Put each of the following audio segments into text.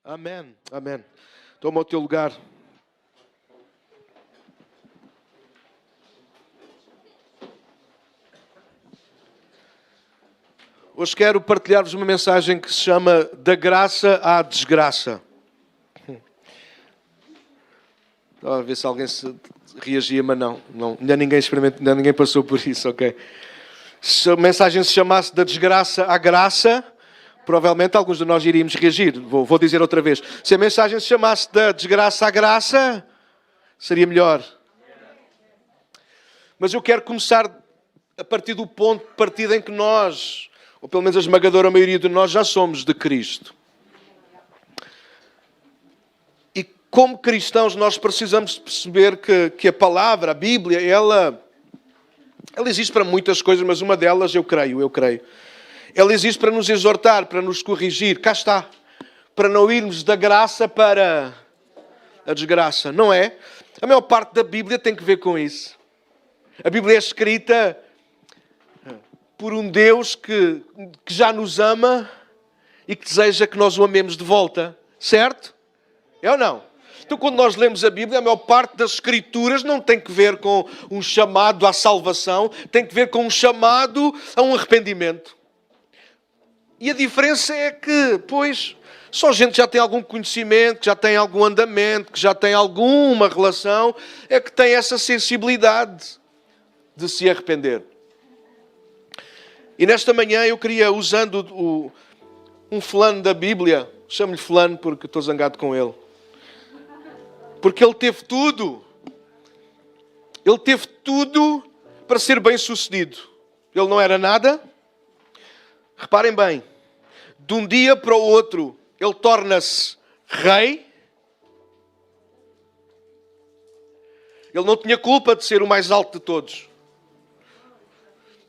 Amém, amém. Toma o teu lugar. Hoje quero partilhar-vos uma mensagem que se chama Da Graça à Desgraça. Estava a ver se alguém se reagia, mas não. Ainda ninguém experimentou, ainda ninguém passou por isso, ok? Se a mensagem se chamasse Da Desgraça à Graça, provavelmente alguns de nós iríamos reagir. Vou dizer outra vez. Se a mensagem se chamasse Da Desgraça à Graça, seria melhor. Mas eu quero começar a partir do ponto de partida em que nós, ou pelo menos a esmagadora maioria de nós, já somos de Cristo. E como cristãos nós precisamos perceber que a palavra, a Bíblia, ela existe para muitas coisas, mas uma delas eu creio. Ela existe para nos exortar, para nos corrigir. Cá está. Para não irmos da graça para a desgraça. Não é? A maior parte da Bíblia tem que ver com isso. A Bíblia é escrita por um Deus que já nos ama e que deseja que nós o amemos de volta. Certo? É ou não? Então, quando nós lemos a Bíblia, a maior parte das Escrituras não tem que ver com um chamado à salvação, tem que ver com um chamado a um arrependimento. E a diferença é que, pois, só gente que já tem algum conhecimento, que já tem algum andamento, que já tem alguma relação, é que tem essa sensibilidade de se arrepender. E nesta manhã eu queria, usando um fulano da Bíblia, chamo-lhe fulano porque estou zangado com ele, porque ele teve tudo para ser bem-sucedido. Ele não era nada. Reparem bem, de um dia para o outro, ele torna-se rei. Ele não tinha culpa de ser o mais alto de todos.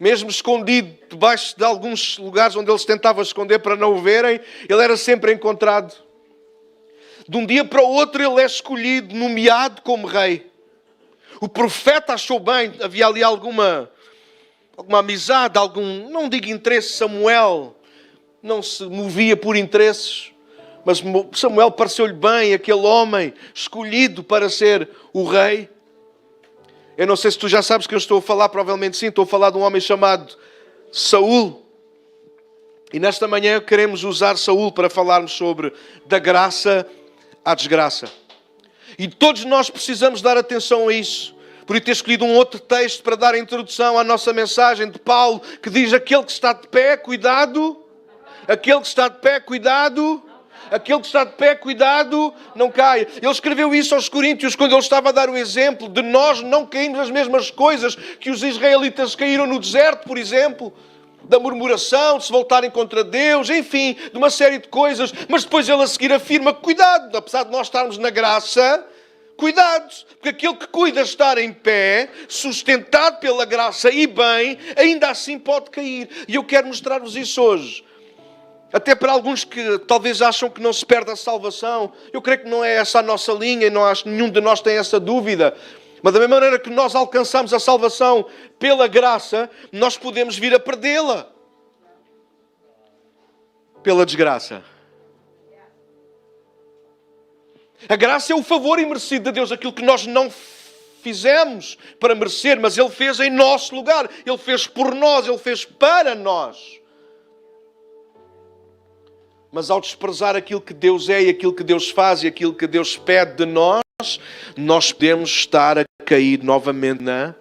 Mesmo escondido debaixo de alguns lugares onde ele se tentava esconder para não o verem, ele era sempre encontrado. De um dia para o outro ele é escolhido, nomeado como rei. O profeta achou bem, havia ali alguma amizade, não digo interesse. Samuel não se movia por interesses, mas Samuel pareceu-lhe bem, aquele homem escolhido para ser o rei. Eu não sei se tu já sabes que eu estou a falar, provavelmente sim, estou a falar de um homem chamado Saul. E nesta manhã queremos usar Saul para falarmos sobre da graça à desgraça. E todos nós precisamos dar atenção a isso. Por ter escolhido um outro texto para dar a introdução à nossa mensagem de Paulo, que diz: aquele que está de pé, cuidado. Aquele que está de pé, cuidado. Aquele que está de pé, cuidado, não caia. Ele escreveu isso aos Coríntios quando ele estava a dar o exemplo de nós não cairmos nas mesmas coisas que os israelitas caíram no deserto, por exemplo. Da murmuração, de se voltarem contra Deus, enfim, de uma série de coisas. Mas depois ele a seguir afirma: cuidado, apesar de nós estarmos na graça, cuidado, porque aquele que cuida estar em pé, sustentado pela graça e bem, ainda assim pode cair. E eu quero mostrar-vos isso hoje. Até para alguns que talvez acham que não se perde a salvação, eu creio que não é essa a nossa linha, e não acho que nenhum de nós tem essa dúvida. Mas da mesma maneira que nós alcançamos a salvação pela graça, nós podemos vir a perdê-la pela desgraça. A graça é o favor imerecido de Deus, aquilo que nós não fizemos para merecer, mas Ele fez em nosso lugar. Ele fez por nós, Ele fez para nós. Mas ao desprezar aquilo que Deus é e aquilo que Deus faz e aquilo que Deus pede de nós, nós podemos estar a cair novamente na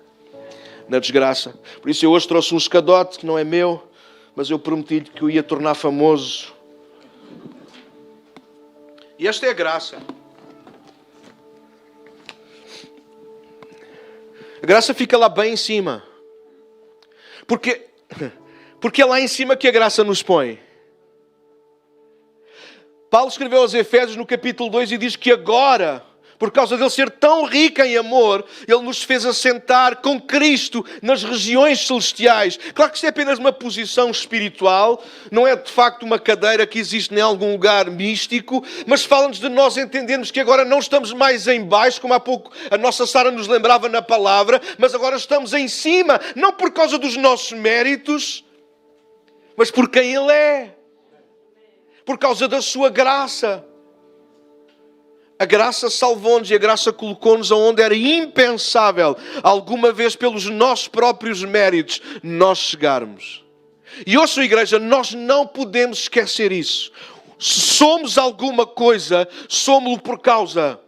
desgraça. Por isso eu hoje trouxe um escadote que não é meu, mas eu prometi-lhe que o ia tornar famoso. E esta é a graça. A graça fica lá bem em cima. Porque é lá em cima que a graça nos põe. Paulo escreveu aos Efésios no capítulo 2 e diz que agora, por causa dele ser tão rico em amor, ele nos fez assentar com Cristo nas regiões celestiais. Claro que isto é apenas uma posição espiritual, não é de facto uma cadeira que existe em algum lugar místico, mas fala-nos de nós entendermos que agora não estamos mais em baixo, como há pouco a nossa Sara nos lembrava na palavra, mas agora estamos em cima, não por causa dos nossos méritos, mas por quem Ele é. Por causa da sua graça. A graça salvou-nos e a graça colocou-nos aonde era impensável, alguma vez pelos nossos próprios méritos, nós chegarmos. E ouçam, igreja, nós não podemos esquecer isso. Se somos alguma coisa, somos-lo por causa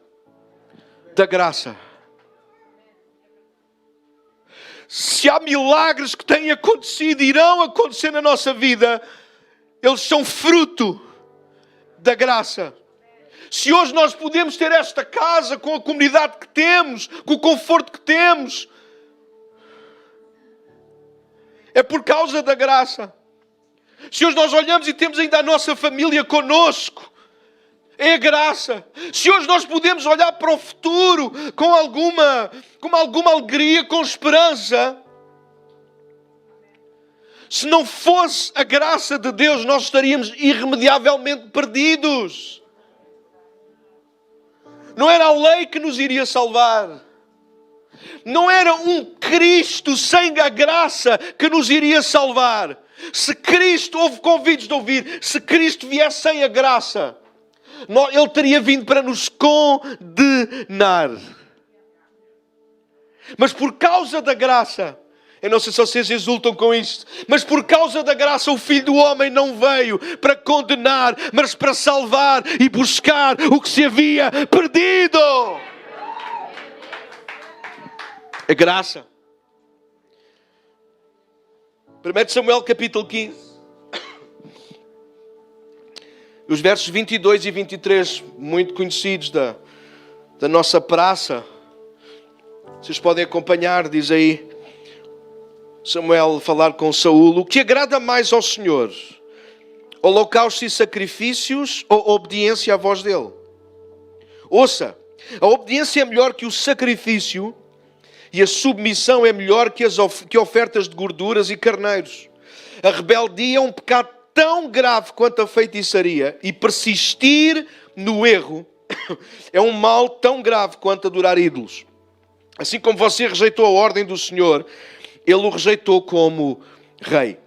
da graça. Se há milagres que têm acontecido e irão acontecer na nossa vida, eles são fruto da graça. Se hoje nós podemos ter esta casa com a comunidade que temos, com o conforto que temos, é por causa da graça. Se hoje nós olhamos e temos ainda a nossa família connosco, é a graça. Se hoje nós podemos olhar para o futuro com alguma alegria, com esperança, se não fosse a graça de Deus, nós estaríamos irremediavelmente perdidos. Não era a lei que nos iria salvar. Não era um Cristo sem a graça que nos iria salvar. Se Cristo, houve convites de ouvir, se Cristo viesse sem a graça, Ele teria vindo para nos condenar. Mas por causa da graça, eu não sei se vocês exultam com isto, mas por causa da graça o Filho do Homem não veio para condenar, mas para salvar e buscar o que se havia perdido. A graça. 1 Samuel capítulo 15. Os versos 22 e 23, muito conhecidos da nossa praça. Vocês podem acompanhar, diz aí Samuel falar com Saúl. O que agrada mais ao Senhor? Holocaustos e sacrifícios ou obediência à voz dele? Ouça, a obediência é melhor que o sacrifício e a submissão é melhor que ofertas de gorduras e carneiros. A rebeldia é um pecado tão grave quanto a feitiçaria e persistir no erro é um mal tão grave quanto adorar ídolos. Assim como você rejeitou a ordem do Senhor, ele o rejeitou como rei.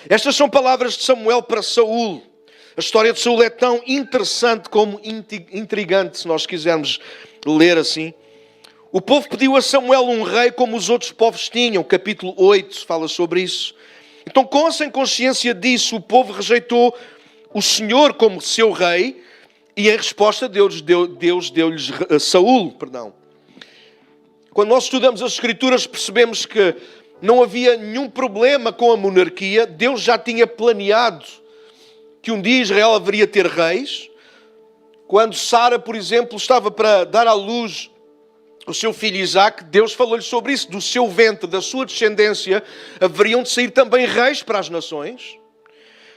Estas são palavras de Samuel para Saúl. A história de Saúl é tão interessante como intrigante, se nós quisermos ler assim. O povo pediu a Samuel um rei como os outros povos tinham. Capítulo 8 fala sobre isso. Então, sem consciência disso, o povo rejeitou o Senhor como seu rei e em resposta Deus deu-lhes Saúl. Quando nós estudamos as Escrituras percebemos que não havia nenhum problema com a monarquia. Deus já tinha planeado que um dia Israel haveria ter reis. Quando Sara, por exemplo, estava para dar à luz o seu filho Isaac, Deus falou-lhe sobre isso. Do seu ventre, da sua descendência, haveriam de sair também reis para as nações.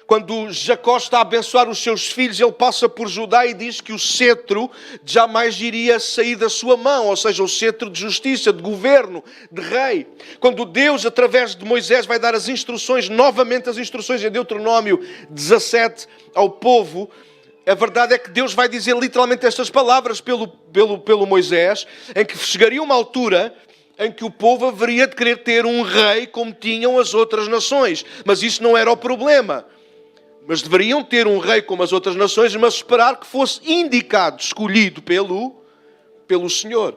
Quando Jacó está a abençoar os seus filhos, ele passa por Judá e diz que o cetro jamais iria sair da sua mão, ou seja, o cetro de justiça, de governo, de rei. Quando Deus, através de Moisés, vai dar as instruções, novamente as instruções em Deuteronômio 17 ao povo, a verdade é que Deus vai dizer literalmente estas palavras pelo Moisés, em que chegaria uma altura em que o povo haveria de querer ter um rei como tinham as outras nações. Mas isso não era o problema. Mas deveriam ter um rei como as outras nações, mas esperar que fosse indicado, escolhido pelo Senhor.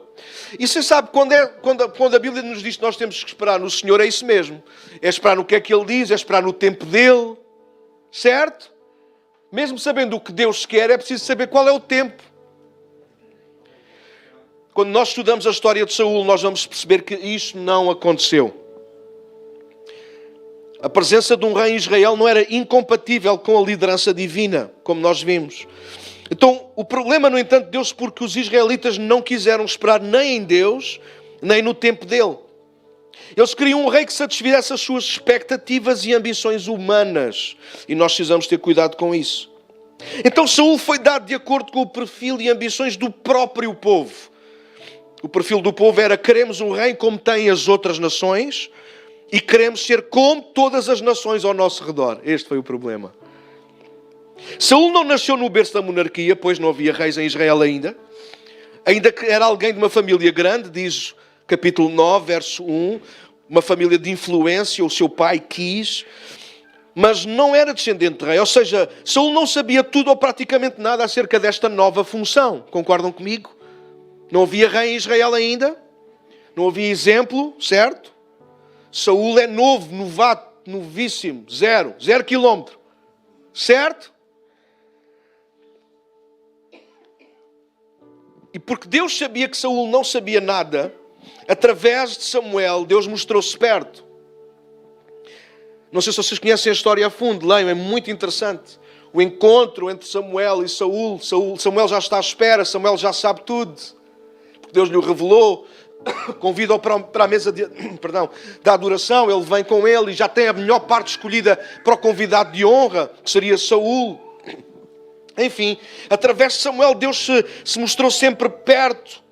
E você sabe, quando a Bíblia nos diz que nós temos que esperar no Senhor, é isso mesmo. É esperar no que é que Ele diz, é esperar no tempo dEle. Certo? Mesmo sabendo o que Deus quer, é preciso saber qual é o tempo. Quando nós estudamos a história de Saúl, nós vamos perceber que isso não aconteceu. A presença de um rei em Israel não era incompatível com a liderança divina, como nós vimos. Então, o problema, no entanto, deu-se porque os israelitas não quiseram esperar nem em Deus, nem no tempo dele. Eles queriam um rei que satisfizesse as suas expectativas e ambições humanas. E nós precisamos ter cuidado com isso. Então Saúl foi dado de acordo com o perfil e ambições do próprio povo. O perfil do povo era: queremos um rei como têm as outras nações e queremos ser como todas as nações ao nosso redor. Este foi o problema. Saúl não nasceu no berço da monarquia, pois não havia reis em Israel ainda. Ainda que era alguém de uma família grande, diz capítulo 9, verso 1, uma família de influência, o seu pai quis. mas não era descendente de rei. Ou seja, Saul não sabia tudo ou praticamente nada acerca desta nova função. Concordam comigo? Não havia rei em Israel ainda. Não havia exemplo, certo? Saul é novo, novato, novíssimo, zero quilómetro. Certo? E porque Deus sabia que Saul não sabia nada, através de Samuel, Deus mostrou-se perto. Não sei se vocês conhecem a história a fundo, leiam, é muito interessante. O encontro entre Samuel e Saul. Samuel já está à espera, Samuel já sabe tudo. Porque Deus lhe revelou. Convida-o para a mesa da adoração, ele vem com ele e já tem a melhor parte escolhida para o convidado de honra, que seria Saul. Enfim, através de Samuel, Deus se mostrou sempre perto.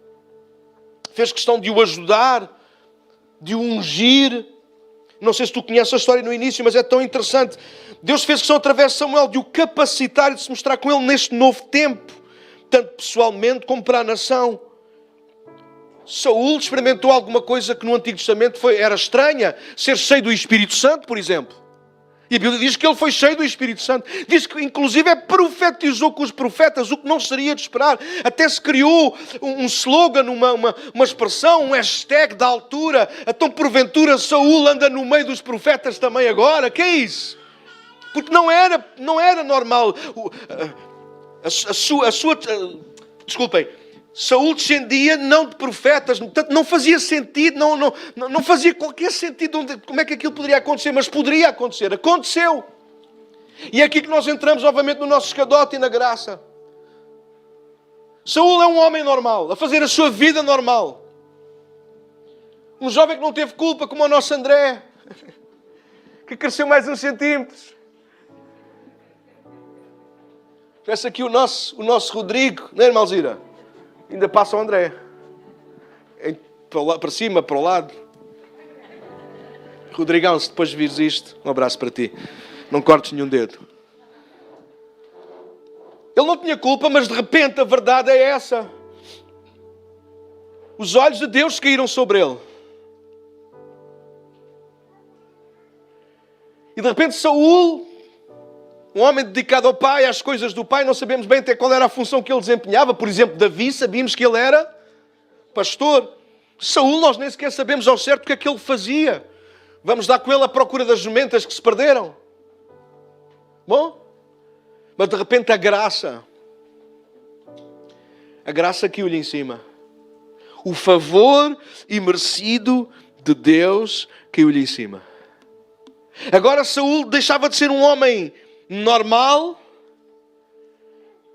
Fez questão de o ajudar, de o ungir. Não sei se tu conheces a história no início, mas é tão interessante. Deus fez questão, através de Samuel, de o capacitar e de se mostrar com ele neste novo tempo, tanto pessoalmente como para a nação. Saul experimentou alguma coisa que no Antigo Testamento era estranha, ser cheio do Espírito Santo, por exemplo. E a Bíblia diz que ele foi cheio do Espírito Santo. Diz que, inclusive, profetizou com os profetas, o que não seria de esperar. Até se criou um slogan, uma expressão, um hashtag da altura. Então, porventura, Saul anda no meio dos profetas também agora. Que é isso? Porque não era normal. Desculpem. Saul descendia não de profetas, portanto não fazia sentido, não fazia qualquer sentido como é que aquilo poderia acontecer, mas poderia acontecer, aconteceu. E é aqui que nós entramos novamente no nosso escadote e na graça. Saul é um homem normal, a fazer a sua vida normal. Um jovem que não teve culpa, como o nosso André, que cresceu mais uns centímetros. Parece aqui o nosso Rodrigo, não é, irmã Alzira? Ainda passa o André. Para cima, para o lado. Rodrigão, se depois vires isto, um abraço para ti. Não cortes nenhum dedo. Ele não tinha culpa, mas de repente a verdade é essa. Os olhos de Deus caíram sobre ele. E de repente Saul, um homem dedicado ao pai, às coisas do pai, não sabemos bem até qual era a função que ele desempenhava. Por exemplo, Davi, sabíamos que ele era pastor. Saul, nós nem sequer sabemos ao certo o que é que ele fazia. Vamos dar com ele à procura das jumentas que se perderam. Bom, mas de repente a graça caiu-lhe em cima. O favor imerecido de Deus caiu-lhe em cima. Agora Saul deixava de ser um homem normal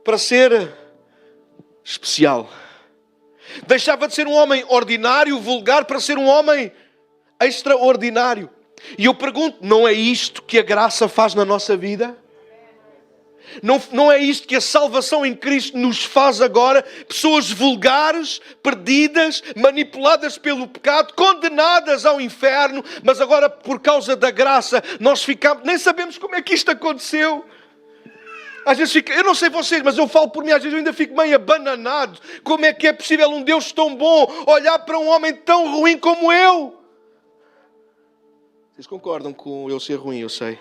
para ser especial. Deixava de ser um homem ordinário, vulgar, para ser um homem extraordinário. E eu pergunto, não é isto que a graça faz na nossa vida? Não é isto que a salvação em Cristo nos faz agora? Pessoas vulgares, perdidas, manipuladas pelo pecado, condenadas ao inferno, mas agora por causa da graça nós ficamos, nem sabemos como é que isto aconteceu. Às vezes eu não sei vocês, mas eu falo por mim, às vezes eu ainda fico meio abananado. Como é que é possível um Deus tão bom olhar para um homem tão ruim como eu? Vocês concordam com eu ser ruim, eu sei.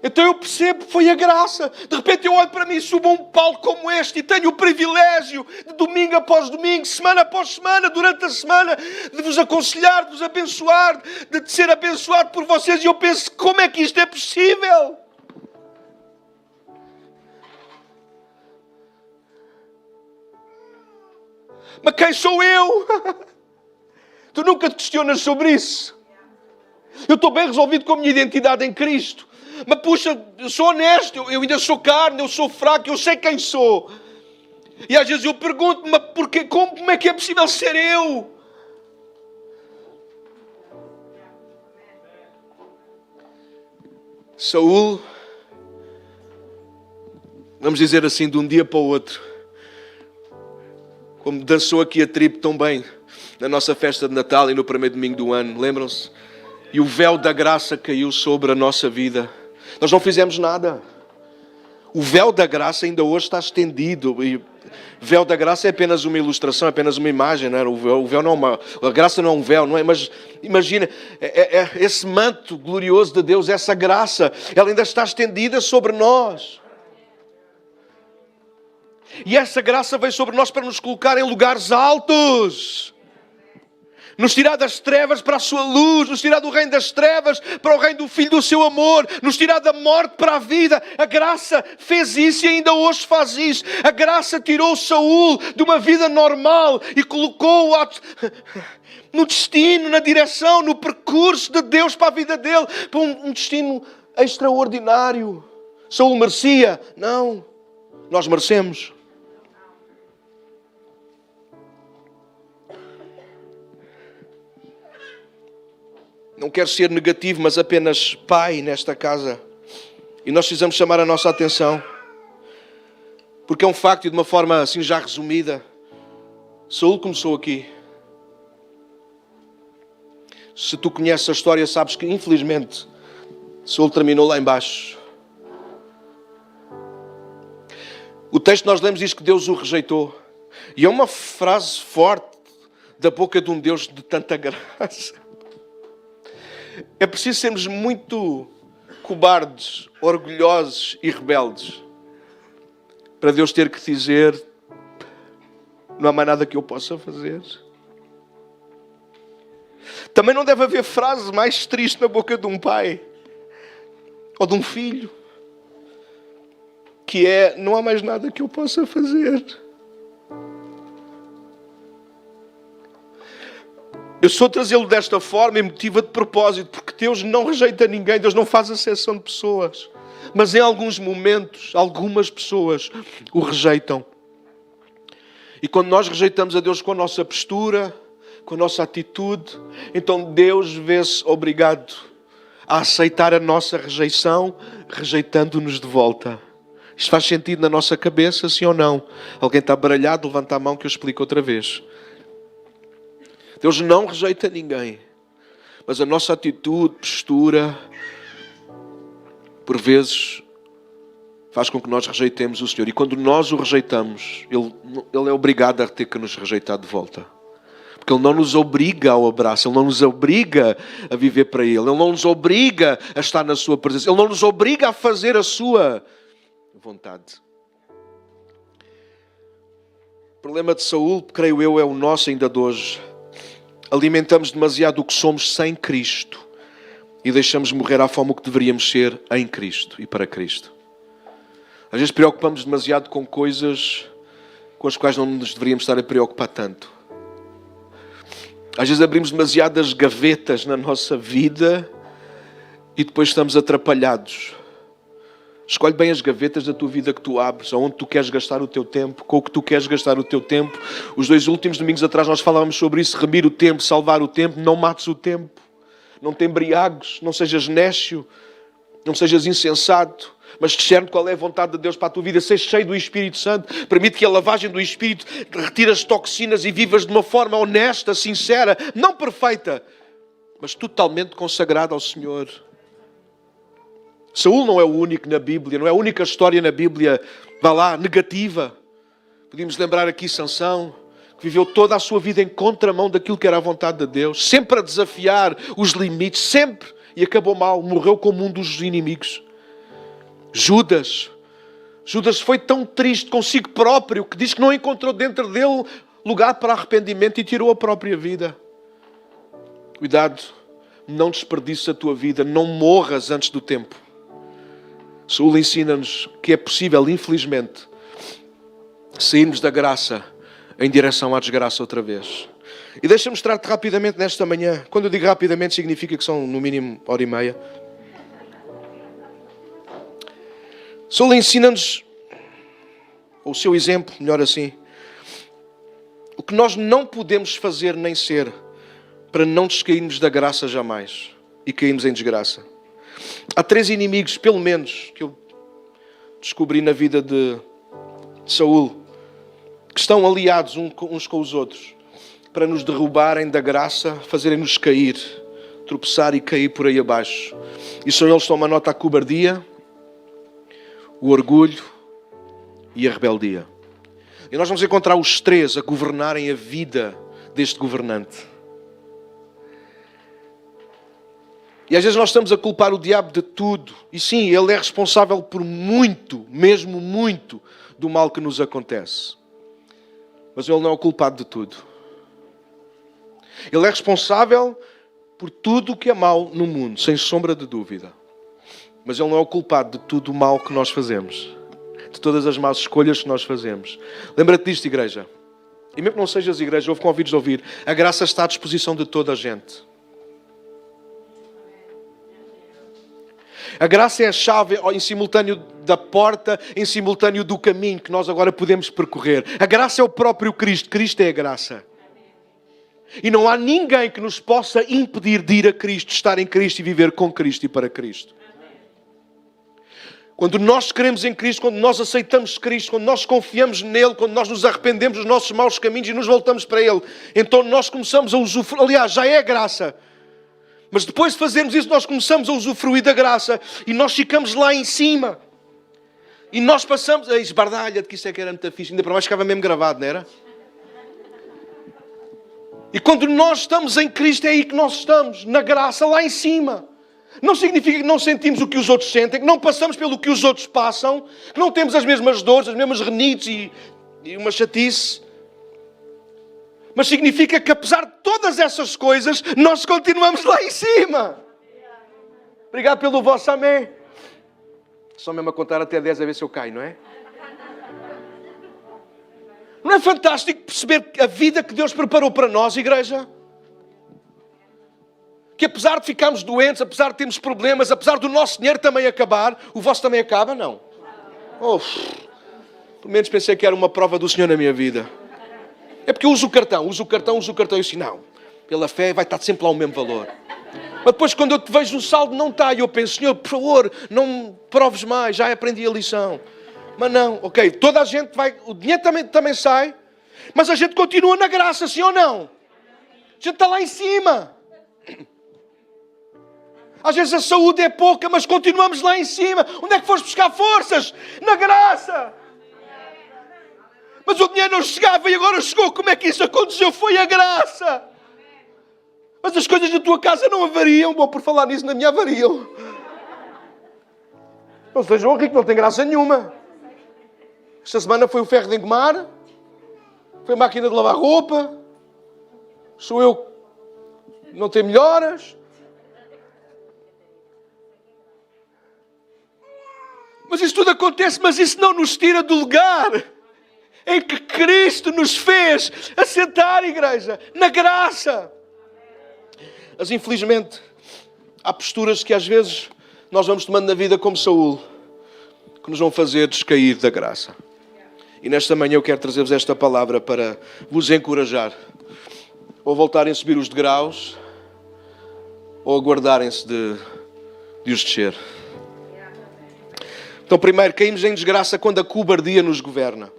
Então eu percebo, foi a graça. De repente eu olho para mim e subo a um palco como este e tenho o privilégio de domingo após domingo, semana após semana, durante a semana, de vos aconselhar, de vos abençoar, de ser abençoado por vocês. E eu penso, como é que isto é possível? Mas quem sou eu? Tu nunca te questionas sobre isso. Eu estou bem resolvido com a minha identidade em Cristo. Mas puxa, eu sou honesto, eu ainda sou carne, eu sou fraco, eu sei quem sou. E às vezes eu pergunto-me, mas porquê, como é que é possível ser eu? Saul, vamos dizer assim, de um dia para o outro, como dançou aqui a tribo tão bem na nossa festa de Natal e no primeiro domingo do ano, lembram-se? E o véu da graça caiu sobre a nossa vida. Nós não fizemos nada. O véu da graça ainda hoje está estendido. véu da graça é apenas uma ilustração, é apenas uma imagem, não é? O véu não é uma... A graça não é um véu, não é? Mas imagina, esse manto glorioso de Deus, essa graça, ela ainda está estendida sobre nós. E essa graça veio sobre nós para nos colocar em lugares altos. Nos tirar das trevas para a sua luz, nos tirar do reino das trevas para o reino do Filho do seu amor, nos tirar da morte para a vida. A graça fez isso e ainda hoje faz isso. A graça tirou Saul de uma vida normal e colocou-o no destino, na direção, no percurso de Deus para a vida dele, para um destino extraordinário. Saul merecia? Não. Nós merecemos. Não quero ser negativo, mas apenas pai nesta casa. E nós precisamos chamar a nossa atenção. Porque é um facto e de uma forma assim já resumida. Saul começou aqui. Se tu conheces a história, sabes que infelizmente Saul terminou lá embaixo. O texto que nós lemos diz que Deus o rejeitou. E é uma frase forte da boca de um Deus de tanta graça. É preciso sermos muito cobardes, orgulhosos e rebeldes para Deus ter que dizer: não há mais nada que eu possa fazer. Também não deve haver frase mais triste na boca de um pai ou de um filho, que é: não há mais nada que eu possa fazer. Eu sou trazê-lo desta forma e motiva de propósito, porque Deus não rejeita ninguém, Deus não faz exceção de pessoas. Mas em alguns momentos, algumas pessoas o rejeitam. E quando nós rejeitamos a Deus com a nossa postura, com a nossa atitude, então Deus vê-se obrigado a aceitar a nossa rejeição, rejeitando-nos de volta. Isto faz sentido na nossa cabeça, sim ou não? Alguém está baralhado? Levanta a mão que eu explico outra vez. Deus não rejeita ninguém, mas a nossa atitude, postura, por vezes, faz com que nós rejeitemos o Senhor. E quando nós o rejeitamos, Ele é obrigado a ter que nos rejeitar de volta. Porque Ele não nos obriga ao abraço, Ele não nos obriga a viver para Ele, Ele não nos obriga a estar na Sua presença, Ele não nos obriga a fazer a Sua vontade. O problema de Saul, creio eu, é o nosso ainda de hoje. Alimentamos demasiado o que somos sem Cristo e deixamos morrer à fome o que deveríamos ser em Cristo e para Cristo. Às vezes preocupamos demasiado com coisas com as quais não nos deveríamos estar a preocupar tanto. Às vezes abrimos demasiadas gavetas na nossa vida e depois estamos atrapalhados. Escolhe bem as gavetas da tua vida que tu abres, aonde tu queres gastar o teu tempo, com o que tu queres gastar o teu tempo. Os 2 últimos domingos atrás nós falávamos sobre isso, remir o tempo, salvar o tempo, não mates o tempo. Não te embriagues, não sejas nécio, não sejas insensato, mas discerne qual é a vontade de Deus para a tua vida. Seja cheio do Espírito Santo, permite que a lavagem do Espírito retire as toxinas e vivas de uma forma honesta, sincera, não perfeita, mas totalmente consagrada ao Senhor. Saul não é o único na Bíblia, não é a única história na Bíblia, vá lá, negativa. Podemos lembrar aqui Sansão, que viveu toda a sua vida em contramão daquilo que era a vontade de Deus, sempre a desafiar os limites, sempre, e acabou mal, morreu como um dos inimigos. Judas foi tão triste consigo próprio, que diz que não encontrou dentro dele lugar para arrependimento e tirou a própria vida. Cuidado, não desperdices a tua vida, não morras antes do tempo. Saul ensina-nos que é possível, infelizmente, sairmos da graça em direção à desgraça outra vez. E deixa-me mostrar-te rapidamente nesta manhã. Quando eu digo rapidamente, significa que são no mínimo 1h30. Saul ensina-nos, o seu exemplo, melhor assim, o que nós não podemos fazer nem ser para não descairmos da graça jamais e cairmos em desgraça. Há 3 inimigos, pelo menos, que eu descobri na vida de Saul, que estão aliados uns com os outros para nos derrubarem da graça, fazerem-nos cair, tropeçar e cair por aí abaixo. E são eles que tomam nota: a cobardia, o orgulho e a rebeldia. E nós vamos encontrar os três a governarem a vida deste governante. E às vezes nós estamos a culpar o diabo de tudo. E sim, ele é responsável por muito, mesmo muito, do mal que nos acontece. Mas ele não é o culpado de tudo. Ele é responsável por tudo o que é mau no mundo, sem sombra de dúvida. Mas ele não é o culpado de tudo o mal que nós fazemos. De todas as más escolhas que nós fazemos. Lembra-te disto, igreja. E mesmo que não sejas igreja, ouve com ouvidos de ouvir. A graça está à disposição de toda a gente. A graça é a chave em simultâneo da porta, em simultâneo do caminho que nós agora podemos percorrer. A graça é o próprio Cristo. Cristo é a graça. E não há ninguém que nos possa impedir de ir a Cristo, de estar em Cristo e viver com Cristo e para Cristo. Quando nós queremos em Cristo, quando nós aceitamos Cristo, quando nós confiamos nele, quando nós nos arrependemos dos nossos maus caminhos e nos voltamos para Ele, então nós começamos a usufruir. Aliás, já é a graça. Mas depois de fazermos isso, nós começamos a usufruir da graça e nós ficamos lá em cima. E nós passamos a esbardalha de que isso é que era muito fixe. Ainda para mais ficava mesmo gravado, não era? E quando nós estamos em Cristo, é aí que nós estamos, na graça, lá em cima. Não significa que não sentimos o que os outros sentem, que não passamos pelo que os outros passam, que não temos as mesmas dores, as mesmas renites e uma chatice. Mas significa que apesar de todas essas coisas, nós continuamos lá em cima. Obrigado pelo vosso amém. Só mesmo a contar até 10 a ver se eu caio, não é? Não é fantástico perceber a vida que Deus preparou para nós, igreja? Que apesar de ficarmos doentes, apesar de termos problemas, apesar do nosso dinheiro também acabar, o vosso também acaba? Não. Pelo menos pensei que era uma prova do Senhor na minha vida. É porque eu uso o cartão. Eu disse, não, pela fé vai estar sempre lá o mesmo valor. Mas depois quando eu te vejo no saldo não está. E eu penso, Senhor, por favor, não proves mais, já aprendi a lição. Mas não, ok, toda a gente vai, o dinheiro também sai, mas a gente continua na graça, sim ou não? A gente está lá em cima. Às vezes a saúde é pouca, mas continuamos lá em cima. Onde é que foste buscar forças? Na graça. Mas o dinheiro não chegava e agora chegou. Como é que isso aconteceu? Foi a graça. Mas as coisas da tua casa não avariam. Bom, por falar nisso, na minha avariam. Não sejam ricos, não tem graça nenhuma. Esta semana foi o ferro de engomar. Foi a máquina de lavar roupa. Sou eu que não tenho melhoras. Mas isso tudo acontece, mas isso não nos tira do lugar em que Cristo nos fez assentar, igreja, na graça. Mas infelizmente, há posturas que às vezes nós vamos tomando na vida como Saúl, que nos vão fazer descair da graça. E nesta manhã eu quero trazer-vos esta palavra para vos encorajar. Ou voltarem a subir os degraus, ou aguardarem-se de os descer. Então, primeiro, caímos em desgraça quando a cobardia nos governa.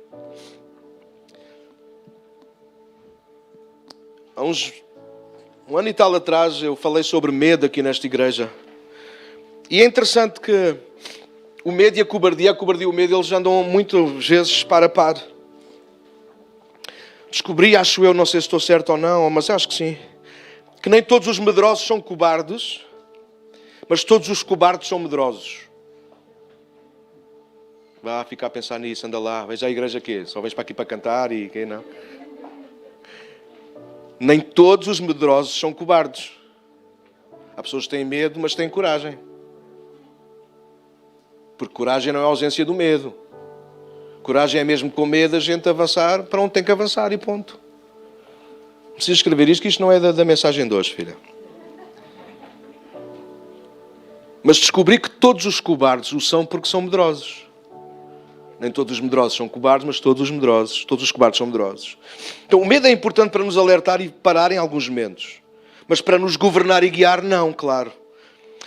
Há um ano e tal atrás, eu falei sobre medo aqui nesta igreja. E é interessante que o medo e a cobardia e o medo, eles andam muitas vezes par a par. Descobri, acho eu, não sei se estou certo ou não, mas acho que sim, que nem todos os medrosos são cobardes, mas todos os cobardes são medrosos. Vá ficar a pensar nisso, anda lá, veja a igreja aqui, só vens para aqui para cantar e quem não. Nem todos os medrosos são cobardes. Há pessoas que têm medo, mas têm coragem. Porque coragem não é a ausência do medo. Coragem é mesmo com medo a gente avançar para onde tem que avançar e ponto. Não precisa escrever isto, que isto não é da mensagem de hoje, filha. Mas descobri que todos os cobardes o são porque são medrosos. Nem todos os medrosos são cobardes, mas todos os cobardes são medrosos. Então o medo é importante para nos alertar e parar em alguns momentos. Mas para nos governar e guiar, não, claro.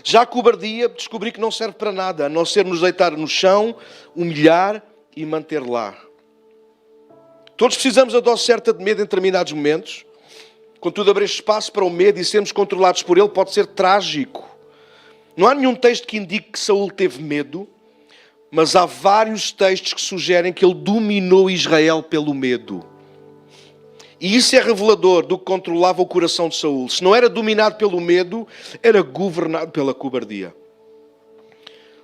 Já a cobardia, descobri que não serve para nada, a não ser nos deitar no chão, humilhar e manter lá. Todos precisamos da dose certa de medo em determinados momentos. Contudo, abrir espaço para o medo e sermos controlados por ele pode ser trágico. Não há nenhum texto que indique que Saúl teve medo, Mas há vários textos que sugerem que ele dominou Israel pelo medo. E isso é revelador do que controlava o coração de Saul. Se não era dominado pelo medo, era governado pela cobardia.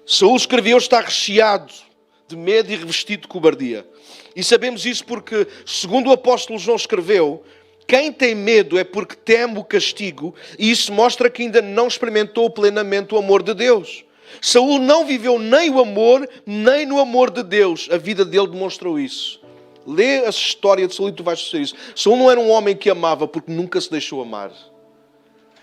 Saul escreveu: está recheado de medo e revestido de cobardia. E sabemos isso porque, segundo o apóstolo João escreveu, quem tem medo é porque teme o castigo, e isso mostra que ainda não experimentou plenamente o amor de Deus. Saul não viveu nem o amor, nem no amor de Deus. A vida dele demonstrou isso. Lê a história de Saul e tu vais perceber isso. Saul não era um homem que amava porque nunca se deixou amar.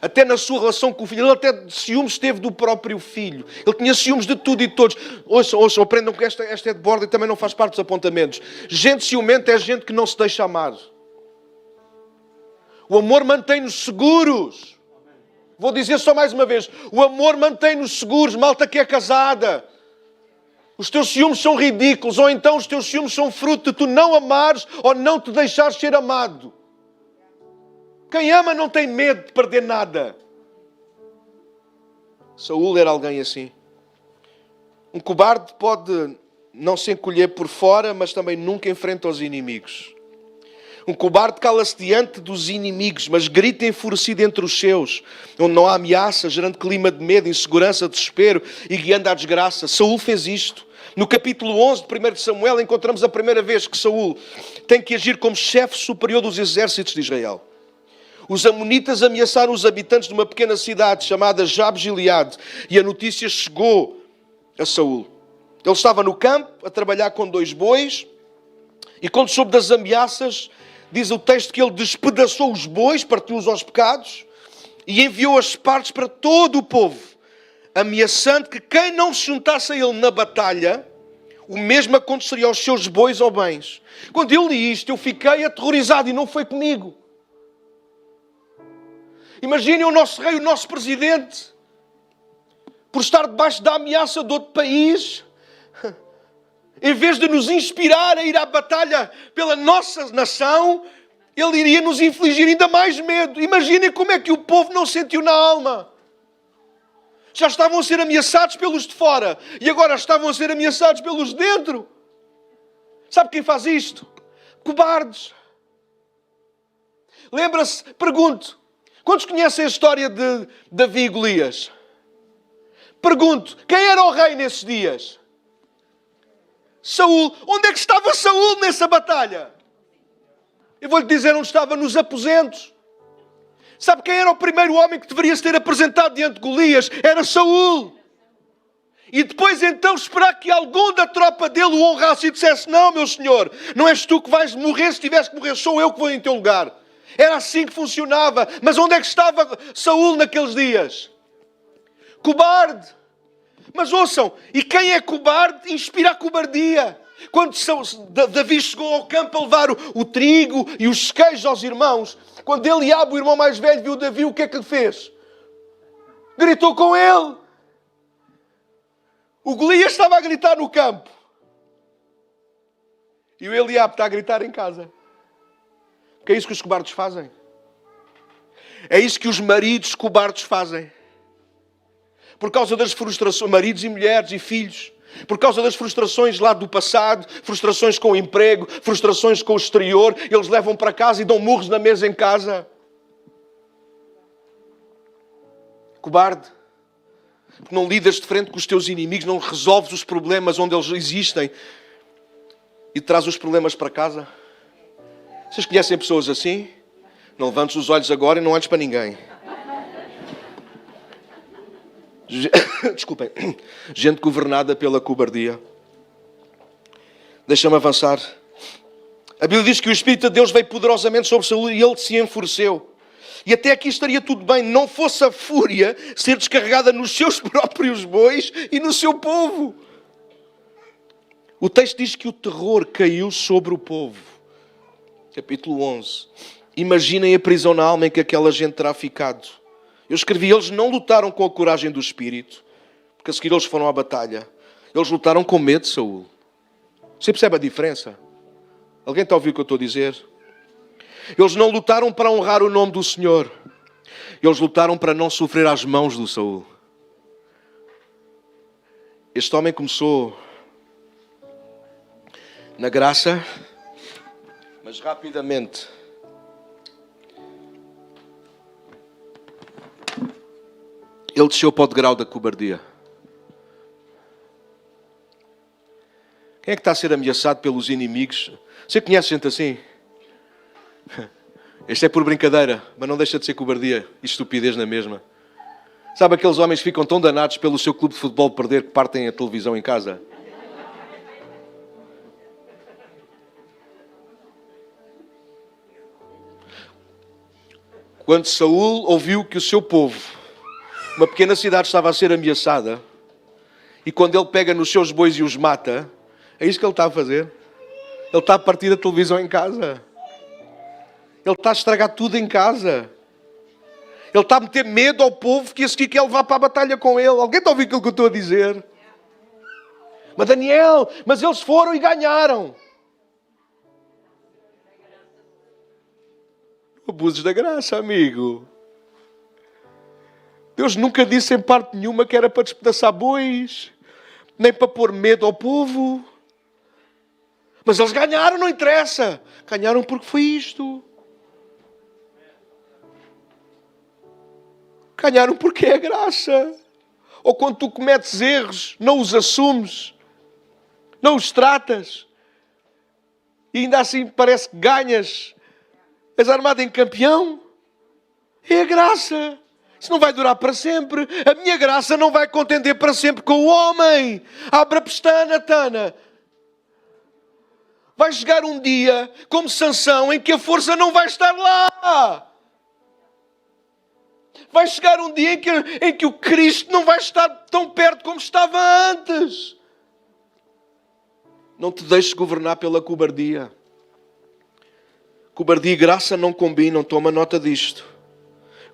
Até na sua relação com o filho, ele até ciúmes teve do próprio filho. Ele tinha ciúmes de tudo e de todos. Ouçam, aprendam que esta é de borda e também não faz parte dos apontamentos. Gente ciumenta é gente que não se deixa amar. O amor mantém-nos seguros. Vou dizer só mais uma vez. O amor mantém-nos seguros, malta que é casada. Os teus ciúmes são ridículos, ou então os teus ciúmes são fruto de tu não amares ou não te deixares ser amado. Quem ama não tem medo de perder nada. Saul era alguém assim. Um cobarde pode não se encolher por fora, mas também nunca enfrenta os inimigos. Um cobarde cala-se diante dos inimigos, mas grita enfurecido entre os seus, onde não há ameaça, gerando clima de medo, insegurança, desespero e guiando à desgraça. Saul fez isto. No capítulo 11 de 1 de Samuel, encontramos a primeira vez que Saul tem que agir como chefe superior dos exércitos de Israel. Os amonitas ameaçaram os habitantes de uma pequena cidade chamada Jabes-Gileade, e a notícia chegou a Saul. Ele estava no campo a trabalhar com 2 bois, e quando soube das ameaças, diz o texto que ele despedaçou os bois, partiu-os aos pecados, e enviou as partes para todo o povo, ameaçando que quem não se juntasse a ele na batalha, o mesmo aconteceria aos seus bois ou bens. Quando eu li isto, eu fiquei aterrorizado, e não foi comigo. Imaginem o nosso rei, o nosso presidente, por estar debaixo da ameaça de outro país, em vez de nos inspirar a ir à batalha pela nossa nação, ele iria nos infligir ainda mais medo. Imaginem como é que o povo não sentiu na alma. Já estavam a ser ameaçados pelos de fora e agora estavam a ser ameaçados pelos de dentro. Sabe quem faz isto? Cobardes. Lembra-se, pergunto, quantos conhecem a história de Davi e Golias? Pergunto, quem era o rei nesses dias? Saul. Onde é que estava Saul nessa batalha? Eu vou-lhe dizer onde estava: nos aposentos. Sabe quem era o primeiro homem que deveria se ter apresentado diante de Golias? Era Saul. E depois então esperar que algum da tropa dele o honrasse e dissesse: não, meu senhor, não és tu que vais morrer, se tiveres que morrer sou eu que vou em teu lugar. Era assim que funcionava. Mas onde é que estava Saul naqueles dias? Cobarde. Mas ouçam, e quem é cobarde inspira a cobardia. Quando Davi chegou ao campo a levar o trigo e os queijos aos irmãos, quando Eliabe, o irmão mais velho, viu Davi, o que é que lhe fez? Gritou com ele. O Golias estava a gritar no campo. E o Eliabe está a gritar em casa. Que é isso que os cobardes fazem. É isso que os maridos cobardes fazem. Por causa das frustrações, maridos e mulheres e filhos, por causa das frustrações lá do passado, frustrações com o emprego, frustrações com o exterior, eles levam para casa e dão murros na mesa em casa. Cobarde. Porque não lidas de frente com os teus inimigos, não resolves os problemas onde eles existem e traz os problemas para casa. Vocês conhecem pessoas assim? Não levantes os olhos agora e não olhes para ninguém. Desculpem. Gente governada pela cobardia. Deixa-me avançar. A Bíblia diz que o Espírito de Deus veio poderosamente sobre Saul e ele se enfureceu. E até aqui estaria tudo bem, não fosse a fúria ser descarregada nos seus próprios bois e no seu povo. O texto diz que o terror caiu sobre o povo. Capítulo 11. Imaginem a prisão na alma em que aquela gente terá ficado. Eu escrevi, eles não lutaram com a coragem do Espírito, porque a seguir eles foram à batalha. Eles lutaram com medo de Saul. Você percebe a diferença? Alguém está a ouvir o que eu estou a dizer? Eles não lutaram para honrar o nome do Senhor. Eles lutaram para não sofrer às mãos do Saul. Este homem começou na graça, mas rapidamente ele desceu para o degrau da cobardia. Quem é que está a ser ameaçado pelos inimigos? Você conhece gente assim? Este é por brincadeira, mas não deixa de ser cobardia e estupidez na mesma. Sabe aqueles homens que ficam tão danados pelo seu clube de futebol perder que partem a televisão em casa? Quando Saul ouviu que o seu povo, uma pequena cidade, estava a ser ameaçada, e quando ele pega nos seus bois e os mata, é isso que ele está a fazer. Ele está a partir a televisão em casa. Ele está a estragar tudo em casa. Ele está a meter medo ao povo que a seguir quer levar para a batalha com ele. Alguém está a ouvir aquilo que eu estou a dizer? Mas Daniel, mas eles foram e ganharam. Abusos da graça, amigo. Deus nunca disse em parte nenhuma que era para despedaçar bois, nem para pôr medo ao povo. Mas eles ganharam, não interessa. Ganharam porque foi isto. Ganharam porque é graça. Ou quando tu cometes erros, não os assumes, não os tratas, e ainda assim parece que ganhas, és armado em campeão. É a graça. Isso não vai durar para sempre. A minha graça não vai contender para sempre com o homem. Abre a pestana, Tana. Vai chegar um dia, como Sansão, em que a força não vai estar lá. Vai chegar um dia em que o Cristo não vai estar tão perto como estava antes. Não te deixes governar pela cobardia. Cobardia e graça não combinam. Toma nota disto.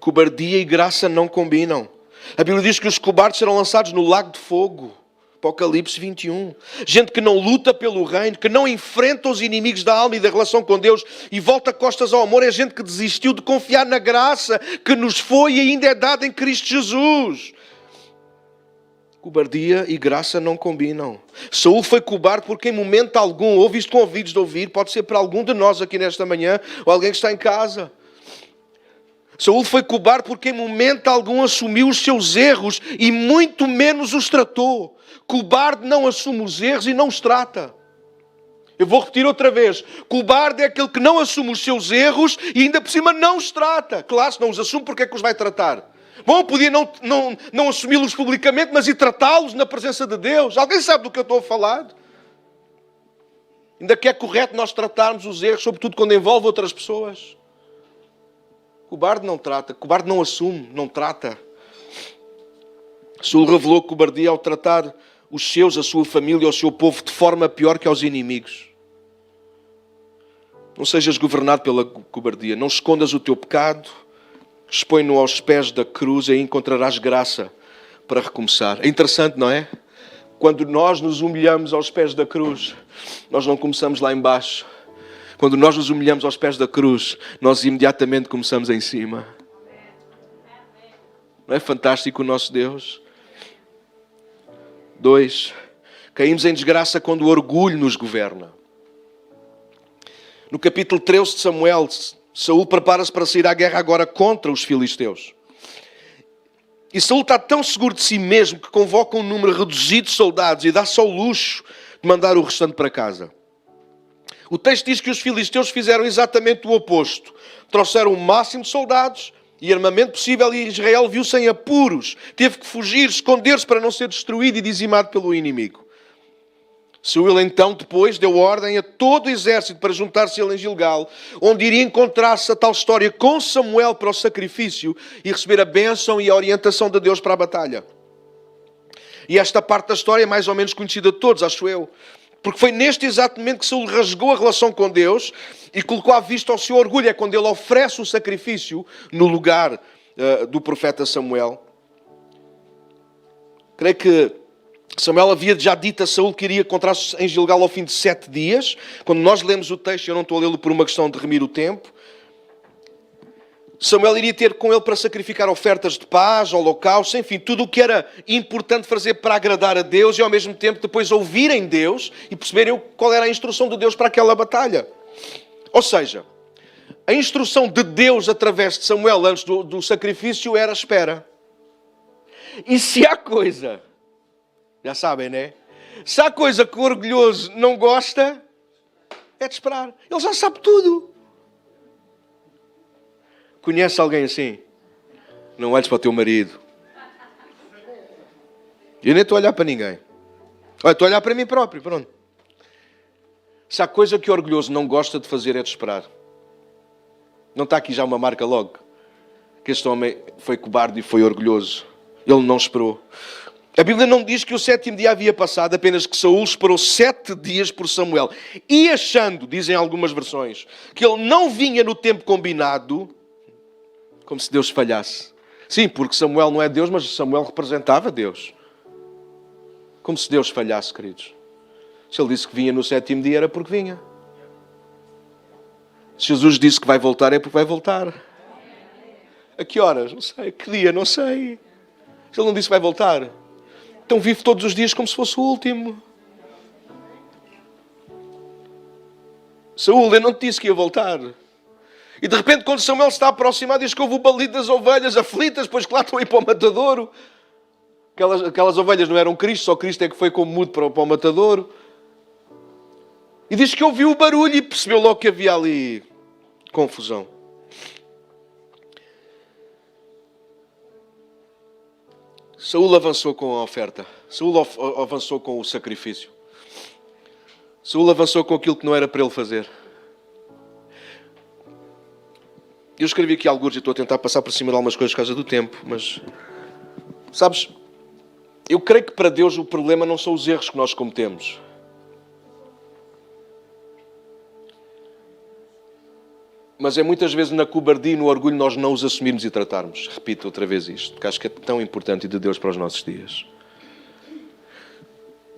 Cobardia e graça não combinam. A Bíblia diz que os cobardes serão lançados no lago de fogo. Apocalipse 21. Gente que não luta pelo reino, que não enfrenta os inimigos da alma e da relação com Deus e volta costas ao amor, é gente que desistiu de confiar na graça que nos foi e ainda é dada em Cristo Jesus. Cobardia e graça não combinam. Saul foi cobarde porque em momento algum, ouve isto com ouvidos de ouvir, pode ser para algum de nós aqui nesta manhã, ou alguém que está em casa. Saul foi cobarde porque em momento algum assumiu os seus erros e muito menos os tratou. Cobarde não assume os erros e não os trata. Eu vou repetir outra vez. Cobarde é aquele que não assume os seus erros e ainda por cima não os trata. Claro, se não os assume, porque é que os vai tratar? Bom, podia não assumi-los publicamente, mas ir tratá-los na presença de Deus. Alguém sabe do que eu estou a falar? Ainda que é correto nós tratarmos os erros, sobretudo quando envolve outras pessoas. Cobarde não trata, cobarde não assume, não trata. Saul revelou cobardia ao tratar os seus, a sua família, o seu povo de forma pior que aos inimigos. Não sejas governado pela cobardia. Não escondas o teu pecado. Expõe-no aos pés da cruz e aí encontrarás graça para recomeçar. É interessante, não é? Quando nós nos humilhamos aos pés da cruz, nós não começamos lá embaixo. Quando nós nos humilhamos aos pés da cruz, nós imediatamente começamos em cima. Não é fantástico o nosso Deus? 2. Caímos em desgraça quando o orgulho nos governa. No capítulo 13 de Samuel, Saul prepara-se para sair à guerra agora contra os filisteus. E Saul está tão seguro de si mesmo que convoca um número reduzido de soldados e dá-se ao luxo de mandar o restante para casa. O texto diz que os filisteus fizeram exatamente o oposto. Trouxeram o máximo de soldados e armamento possível e Israel viu-se em apuros. Teve que fugir, esconder-se para não ser destruído e dizimado pelo inimigo. Saul então depois deu ordem a todo o exército para juntar-se ele em Gilgal, onde iria encontrar-se a tal história com Samuel para o sacrifício e receber a bênção e a orientação de Deus para a batalha. E esta parte da história é mais ou menos conhecida de todos, acho eu. Porque foi neste exato momento que Saul rasgou a relação com Deus e colocou à vista o seu orgulho. É quando ele oferece o sacrifício no lugar do profeta Samuel. Creio que Samuel havia já dito a Saul que iria encontrar-se em Gilgal ao fim de 7 dias. Quando nós lemos o texto, eu não estou a lê-lo por uma questão de remir o tempo. Samuel iria ter com ele para sacrificar ofertas de paz, holocaustos, enfim, tudo o que era importante fazer para agradar a Deus e ao mesmo tempo depois ouvirem Deus e perceberem qual era a instrução de Deus para aquela batalha. Ou seja, a instrução de Deus através de Samuel antes do sacrifício era espera. E se há coisa, já sabem, né? Se há coisa que o orgulhoso não gosta, é de esperar. Ele já sabe tudo. Conhece alguém assim? Não olhes para o teu marido. Eu nem estou a olhar para ninguém. Olha, estou a olhar para mim próprio, pronto. Se há coisa que o orgulhoso não gosta de fazer é de esperar. Não está aqui já uma marca logo? Que este homem foi cobarde e foi orgulhoso. Ele não esperou. A Bíblia não diz que o 7º dia havia passado, apenas que Saul esperou 7 dias por Samuel. E achando, dizem algumas versões, que ele não vinha no tempo combinado, como se Deus falhasse. Sim, porque Samuel não é Deus, mas Samuel representava Deus. Como se Deus falhasse, queridos. Se ele disse que vinha no 7º dia, era porque vinha. Se Jesus disse que vai voltar, é porque vai voltar. A que horas? Não sei. Que dia? Não sei. Se ele não disse que vai voltar, então vive todos os dias como se fosse o último. Saúl, eu não te disse que ia voltar. E de repente, quando Samuel se está a aproximar, diz que houve o balido das ovelhas aflitas, pois que lá estão a ir para o matadouro. Aquelas ovelhas não eram Cristo, só Cristo é que foi como mudo para o matadouro. E diz que ouviu o barulho e percebeu logo que havia ali confusão. Saúl avançou com a oferta. Saúl avançou com o sacrifício. Saúl avançou com aquilo que não era para ele fazer. Eu escrevi aqui alguns e estou a tentar passar por cima de algumas coisas por causa do tempo, mas, sabes, eu creio que para Deus o problema não são os erros que nós cometemos. Mas é muitas vezes na cobardia e no orgulho nós não os assumirmos e tratarmos. Repito outra vez isto, porque acho que é tão importante e de Deus para os nossos dias.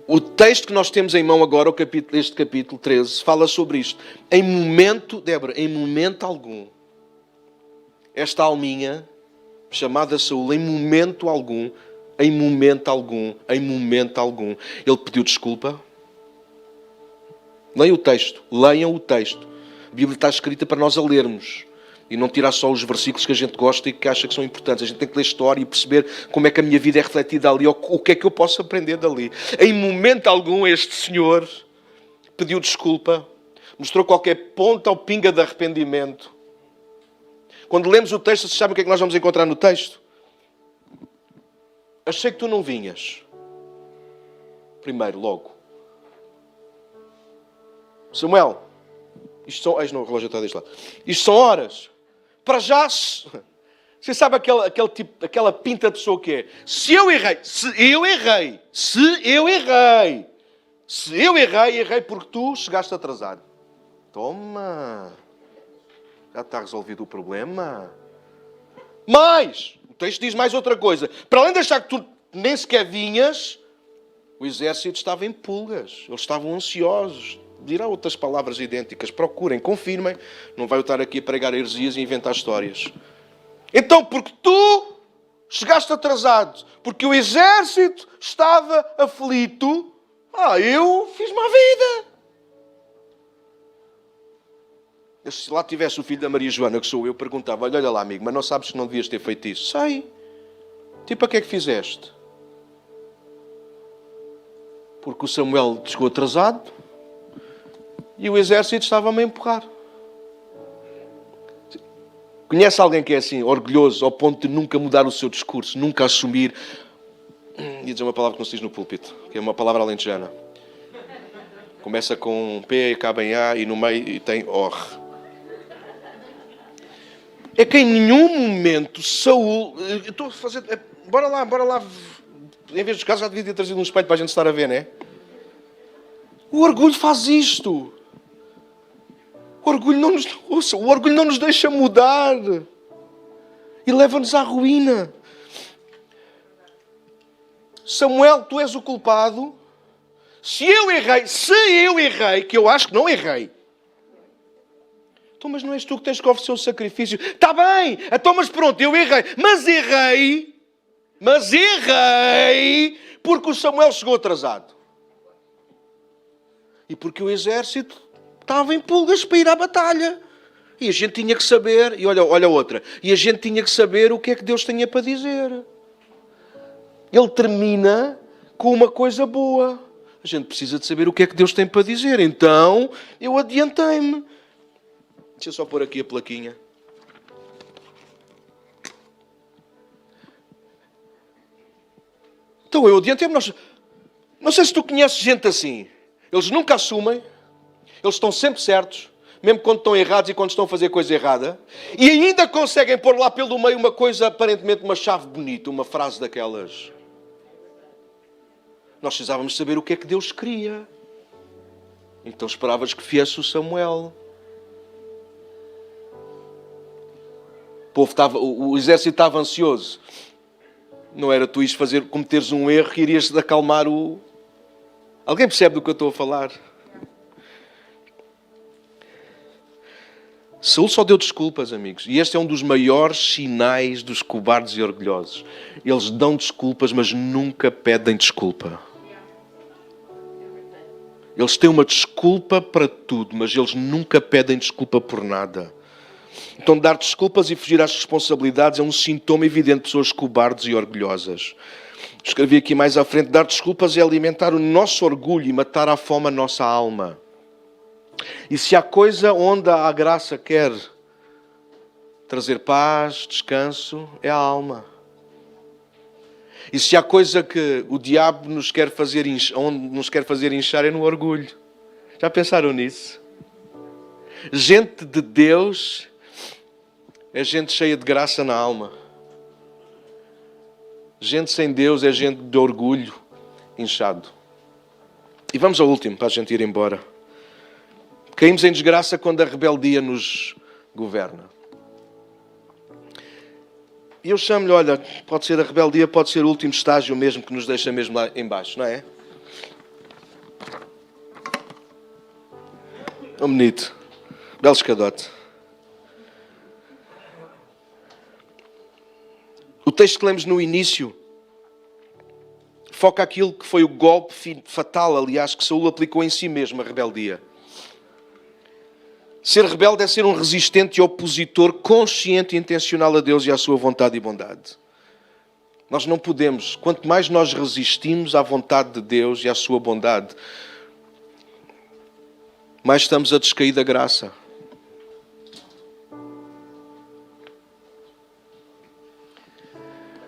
O texto que nós temos em mão agora, este capítulo 13, fala sobre isto. Em momento, Débora, em momento algum, esta alminha, chamada Saúl, em momento algum, ele pediu desculpa. Leiam o texto. A Bíblia está escrita para nós a lermos. E não tirar só os versículos que a gente gosta e que acha que são importantes. A gente tem que ler a história e perceber como é que a minha vida é refletida ali, ou o que é que eu posso aprender dali. Em momento algum, este senhor pediu desculpa, mostrou qualquer ponta ou pinga de arrependimento. Quando lemos o texto, vocês sabem o que é que nós vamos encontrar no texto? Achei que tu não vinhas. Primeiro, logo. Samuel, isto são... Não, o relógio está deste lado. Isto são horas. Para já... Você sabe aquela pinta de pessoa que é? Se eu errei porque tu chegaste atrasado. Toma... Já está resolvido o problema. Mas, o texto diz mais outra coisa. Para além de achar que tu nem sequer vinhas, o exército estava em pulgas. Eles estavam ansiosos. Dirá outras palavras idênticas. Procurem, confirmem. Não vai eu estar aqui a pregar heresias e inventar histórias. Então, porque tu chegaste atrasado, porque o exército estava aflito, eu fiz má vida. Se lá tivesse o filho da Maria Joana, que sou eu, perguntava, olha lá amigo, mas não sabes que não devias ter feito isso? Sei. Tipo, a que é que fizeste? Porque o Samuel chegou atrasado e o exército estava-me a empurrar. Conhece alguém que é assim, orgulhoso, ao ponto de nunca mudar o seu discurso, nunca assumir... Ia dizer uma palavra que não se diz no púlpito, que é uma palavra alentejana. Começa com P, acaba em A e no meio e tem OR. É que em nenhum momento Saúl... Eu estou a fazer... Bora lá. Em vez dos casos já devia ter trazido um espelho para a gente estar a ver, não é? O orgulho faz isto. O orgulho não nos deixa mudar. E leva-nos à ruína. Samuel, tu és o culpado. Se eu errei, que eu acho que não errei. Então, mas não és tu que tens que oferecer o sacrifício. Está bem, então, mas pronto, eu errei. Mas errei porque o Samuel chegou atrasado. E porque o exército estava em pulgas para ir à batalha. E a gente tinha que saber, e olha outra, e a gente tinha que saber o que é que Deus tinha para dizer. Ele termina com uma coisa boa. A gente precisa de saber o que é que Deus tem para dizer. Então, eu adiantei-me. Deixa eu só pôr aqui a plaquinha. Então, eu adiantei-me. Não sei se tu conheces gente assim. Eles nunca assumem. Eles estão sempre certos. Mesmo quando estão errados e quando estão a fazer coisa errada. E ainda conseguem pôr lá pelo meio uma coisa, aparentemente uma chave bonita. Uma frase daquelas. Nós precisávamos saber o que é que Deus queria. Então esperavas que viesse o Samuel. O exército estava ansioso. Não era tu ires cometeres um erro que irias acalmar o... Alguém percebe do que eu estou a falar? Saúl só deu desculpas, amigos. E este é um dos maiores sinais dos cobardes e orgulhosos. Eles dão desculpas, mas nunca pedem desculpa. Eles têm uma desculpa para tudo, mas eles nunca pedem desculpa por nada. Então, dar desculpas e fugir às responsabilidades é um sintoma evidente de pessoas cobardes e orgulhosas. Escrevi aqui mais à frente: dar desculpas é alimentar o nosso orgulho e matar à fome a nossa alma. E se há coisa onde a graça quer trazer paz, descanso, é a alma. E se há coisa que o diabo nos quer fazer onde nos quer fazer inchar é no orgulho. Já pensaram nisso? Gente de Deus é gente cheia de graça na alma. Gente sem Deus é gente de orgulho inchado. E vamos ao último, para a gente ir embora. Caímos em desgraça quando a rebeldia nos governa. E eu chamo-lhe, olha, pode ser a rebeldia, pode ser o último estágio mesmo que nos deixa mesmo lá em baixo, não é? Um bonito. Belo escadote. O texto que lemos no início foca aquilo que foi o golpe fatal, aliás, que Saúl aplicou em si mesmo, a rebeldia. Ser rebelde é ser um resistente e opositor consciente e intencional a Deus e à sua vontade e bondade. Nós não podemos, quanto mais nós resistimos à vontade de Deus e à sua bondade, mais estamos a descair da graça.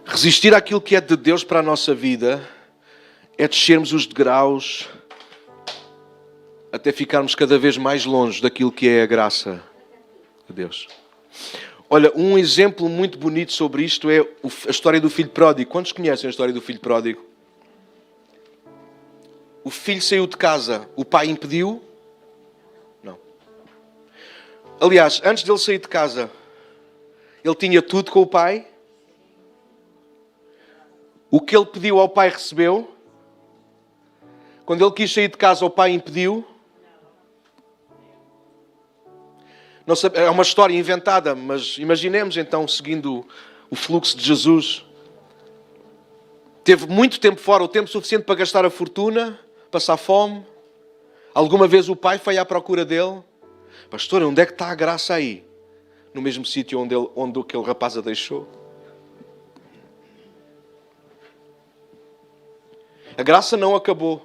Resistir àquilo que é de Deus para a nossa vida é descermos os degraus até ficarmos cada vez mais longe daquilo que é a graça de Deus. Olha, um exemplo muito bonito sobre isto é a história do filho pródigo. Quantos conhecem a história do filho pródigo? O filho saiu de casa, o pai impediu? Não. Aliás, antes dele sair de casa, ele tinha tudo com o pai. O que ele pediu ao pai recebeu. Quando ele quis sair de casa, o pai impediu. Não sabe, é uma história inventada, mas imaginemos então, seguindo o fluxo de Jesus. Teve muito tempo fora, o tempo suficiente para gastar a fortuna, passar fome. Alguma vez o pai foi à procura dele. Pastor, onde é que está a graça aí? No mesmo sítio onde aquele rapaz a deixou. A graça não acabou.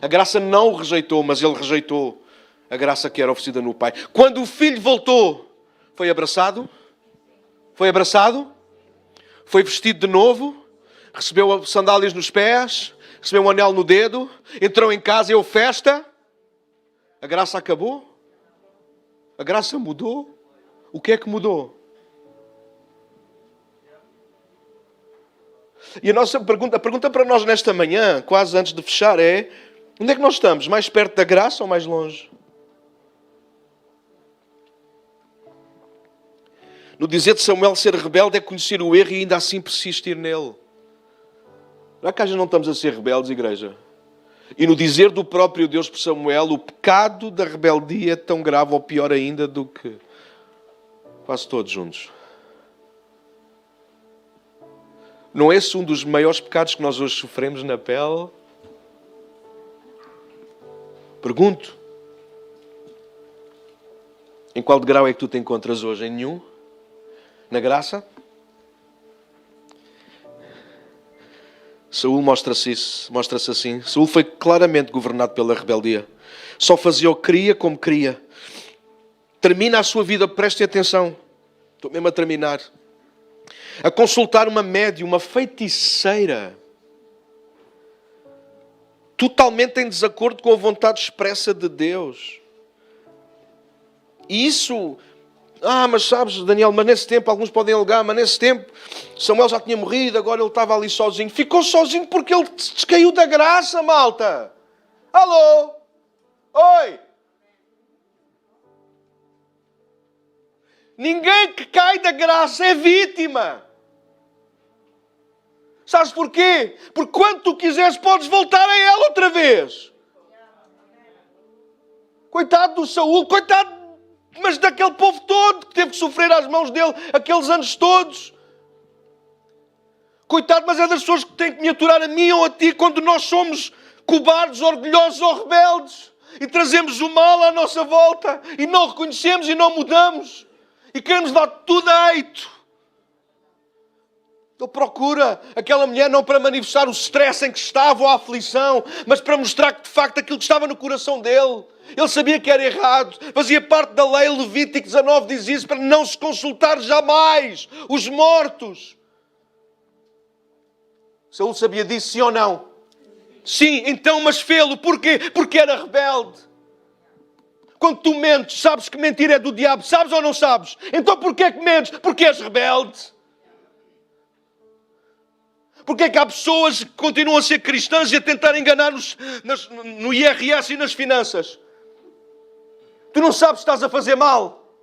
A graça não o rejeitou, mas ele rejeitou a graça que era oferecida no pai. Quando o filho voltou, foi abraçado? Foi abraçado? Foi vestido de novo? Recebeu sandálias nos pés? Recebeu um anel no dedo? Entrou em casa e houve festa? A graça acabou? A graça mudou? O que é que mudou? E a pergunta para nós nesta manhã, quase antes de fechar, é: onde é que nós estamos? Mais perto da graça ou mais longe? No dizer de Samuel, ser rebelde é conhecer o erro e ainda assim persistir nele. Não é que não estamos a ser rebeldes, igreja? E no dizer do próprio Deus por Samuel, o pecado da rebeldia é tão grave ou pior ainda do que Quase todos juntos. Não é esse um dos maiores pecados que nós hoje sofremos na pele? Pergunto. Em qual degrau é que tu te encontras hoje? Em nenhum? Na graça? Saúl mostra-se assim. Saúl foi claramente governado pela rebeldia. Só fazia o que queria como queria. Termina a sua vida, prestem atenção. Estou mesmo a terminar. A consultar uma médium, uma feiticeira. Totalmente em desacordo com a vontade expressa de Deus. E isso... mas sabes, Daniel, mas nesse tempo, alguns podem alegar, mas nesse tempo Samuel já tinha morrido, agora ele estava ali sozinho. Ficou sozinho porque ele descaiu da graça, malta. Alô? Oi? Ninguém que cai da graça é vítima. Sabes porquê? Porque quando tu quiseres podes voltar a ela outra vez. Coitado do Saúl, coitado, mas daquele povo todo que teve que sofrer às mãos dele aqueles anos todos. Coitado, mas é das pessoas que têm que me aturar a mim ou a ti quando nós somos cobardes, orgulhosos ou rebeldes e trazemos o mal à nossa volta e não reconhecemos e não mudamos e queremos dar tudo a eito. Ele procura aquela mulher não para manifestar o stress em que estava ou a aflição, mas para mostrar que de facto aquilo que estava no coração dele. Ele sabia que era errado, fazia parte da lei. Levítico 19 diz isso, para não se consultar jamais os mortos. Saúl sabia disso, sim ou não? Sim, então, mas fê-lo. Porquê? Porque era rebelde. Quando tu mentes, sabes que mentir é do diabo, sabes ou não sabes? Então porquê que mentes? Porque és rebelde. Porque é que há pessoas que continuam a ser cristãs e a tentar enganar-nos no IRS e nas finanças? Tu não sabes que estás a fazer mal.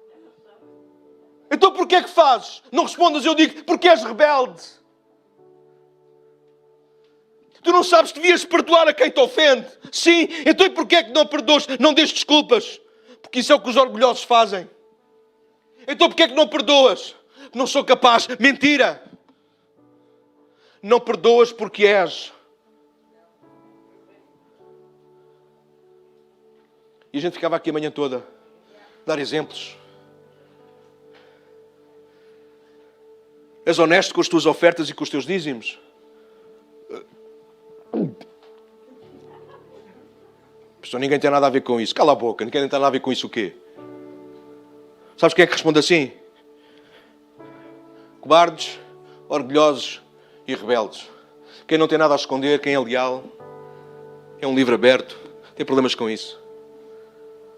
Então porquê é que fazes? Não respondas, eu digo, porque és rebelde. Tu não sabes que devias perdoar a quem te ofende. Sim, então e porquê é que não perdoas? Não dês desculpas. Porque isso é o que os orgulhosos fazem. Então porquê é que não perdoas? Não sou capaz. Mentira. Não perdoas porque és. E a gente ficava aqui a manhã toda a dar exemplos. És honesto com as tuas ofertas e com os teus dízimos? Pessoal, ninguém tem nada a ver com isso. Cala a boca, ninguém tem nada a ver com isso o quê? Sabes quem é que responde assim? Cobardes, orgulhosos e rebeldes. Quem não tem nada a esconder, quem é leal, é um livro aberto, tem problemas com isso.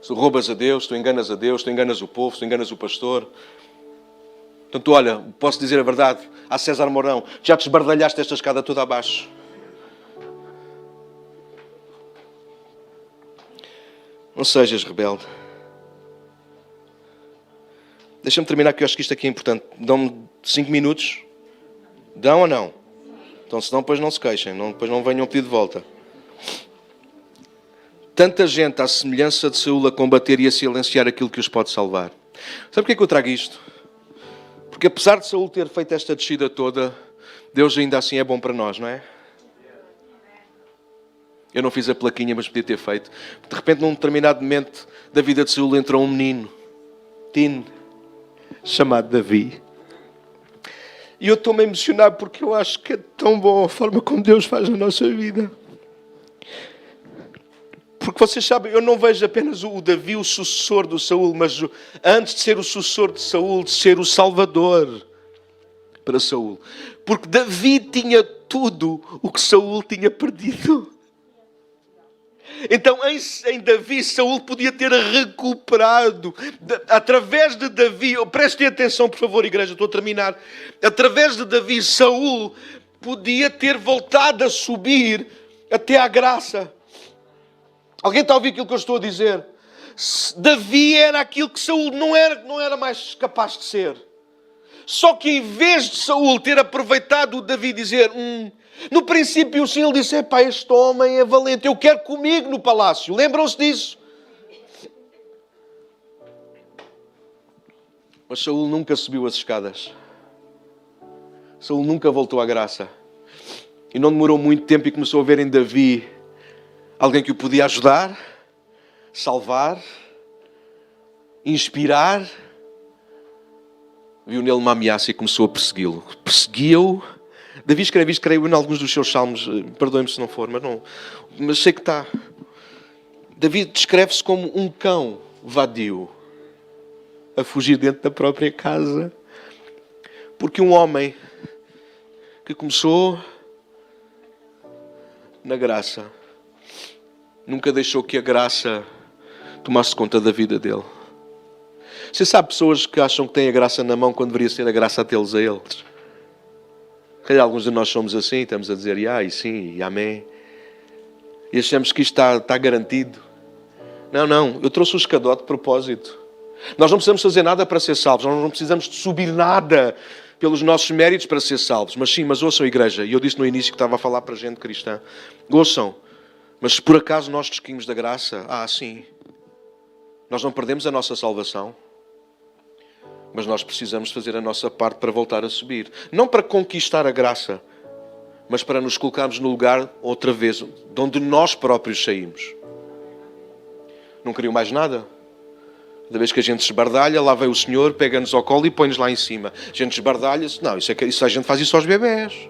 Se tu roubas a Deus, tu enganas o povo, tu enganas o pastor. Portanto, olha, posso dizer a verdade, a César Mourão, já te esbardalhaste esta escada toda abaixo. Não sejas rebelde. Deixa-me terminar, que eu acho que isto aqui é importante. Dão-me 5 minutos? Dão ou não? Então, senão depois não se queixem, depois não venham pedir de volta. Tanta gente à semelhança de Saúl a combater e a silenciar aquilo que os pode salvar. Sabe porquê que eu trago isto? Porque apesar de Saúl ter feito esta descida toda, Deus ainda assim é bom para nós, não é? Eu não fiz a plaquinha, mas podia ter feito. De repente, num determinado momento da vida de Saúl, entrou um menino, chamado Davi. E eu estou-me a emocionar porque eu acho que é tão bom a forma como Deus faz na nossa vida. Porque vocês sabem, eu não vejo apenas o Davi, o sucessor do Saúl, mas antes de ser o sucessor de Saúl, de ser o Salvador para Saúl. Porque Davi tinha tudo o que Saúl tinha perdido. Então, em Davi, Saúl podia ter recuperado, através de Davi, prestem atenção, por favor, igreja, estou a terminar. Através de Davi, Saúl podia ter voltado a subir até à graça. Alguém está a ouvir aquilo que eu estou a dizer? Davi era aquilo que Saúl não era mais capaz de ser. Só que em vez de Saúl ter aproveitado o Davi dizer... No princípio, sim, ele disse, epá, este homem é valente, eu quero comigo no palácio. Lembram-se disso? Mas Saul nunca subiu as escadas. Saul nunca voltou à graça. E não demorou muito tempo e começou a ver em Davi alguém que o podia ajudar, salvar, inspirar. Viu nele uma ameaça e começou a persegui-lo. Perseguia-o. Davi escreve isto, creio, em alguns dos seus salmos. Perdoem-me se não for, mas sei que está. Davi descreve-se como um cão vadio a fugir dentro da própria casa. Porque um homem que começou na graça nunca deixou que a graça tomasse conta da vida dele. Você sabe pessoas que acham que têm a graça na mão quando deveria ser a graça deles a eles? Alguns de nós somos assim, estamos a dizer e sim, e amém. E achamos que isto está garantido. Não, eu trouxe o escadote de propósito. Nós não precisamos fazer nada para ser salvos, nós não precisamos de subir nada pelos nossos méritos para ser salvos. Mas ouçam a igreja, e eu disse no início que estava a falar para gente cristã. Ouçam, mas se por acaso nós desquimos da graça, sim, nós não perdemos a nossa salvação. Mas nós precisamos fazer a nossa parte para voltar a subir. Não para conquistar a graça, mas para nos colocarmos no lugar, outra vez, de onde nós próprios saímos. Não queriam mais nada. Cada vez que a gente se esbardalha, lá vem o Senhor, pega-nos ao colo e põe-nos lá em cima. A gente esbardalha-se. Não, isso a gente faz isso aos bebés.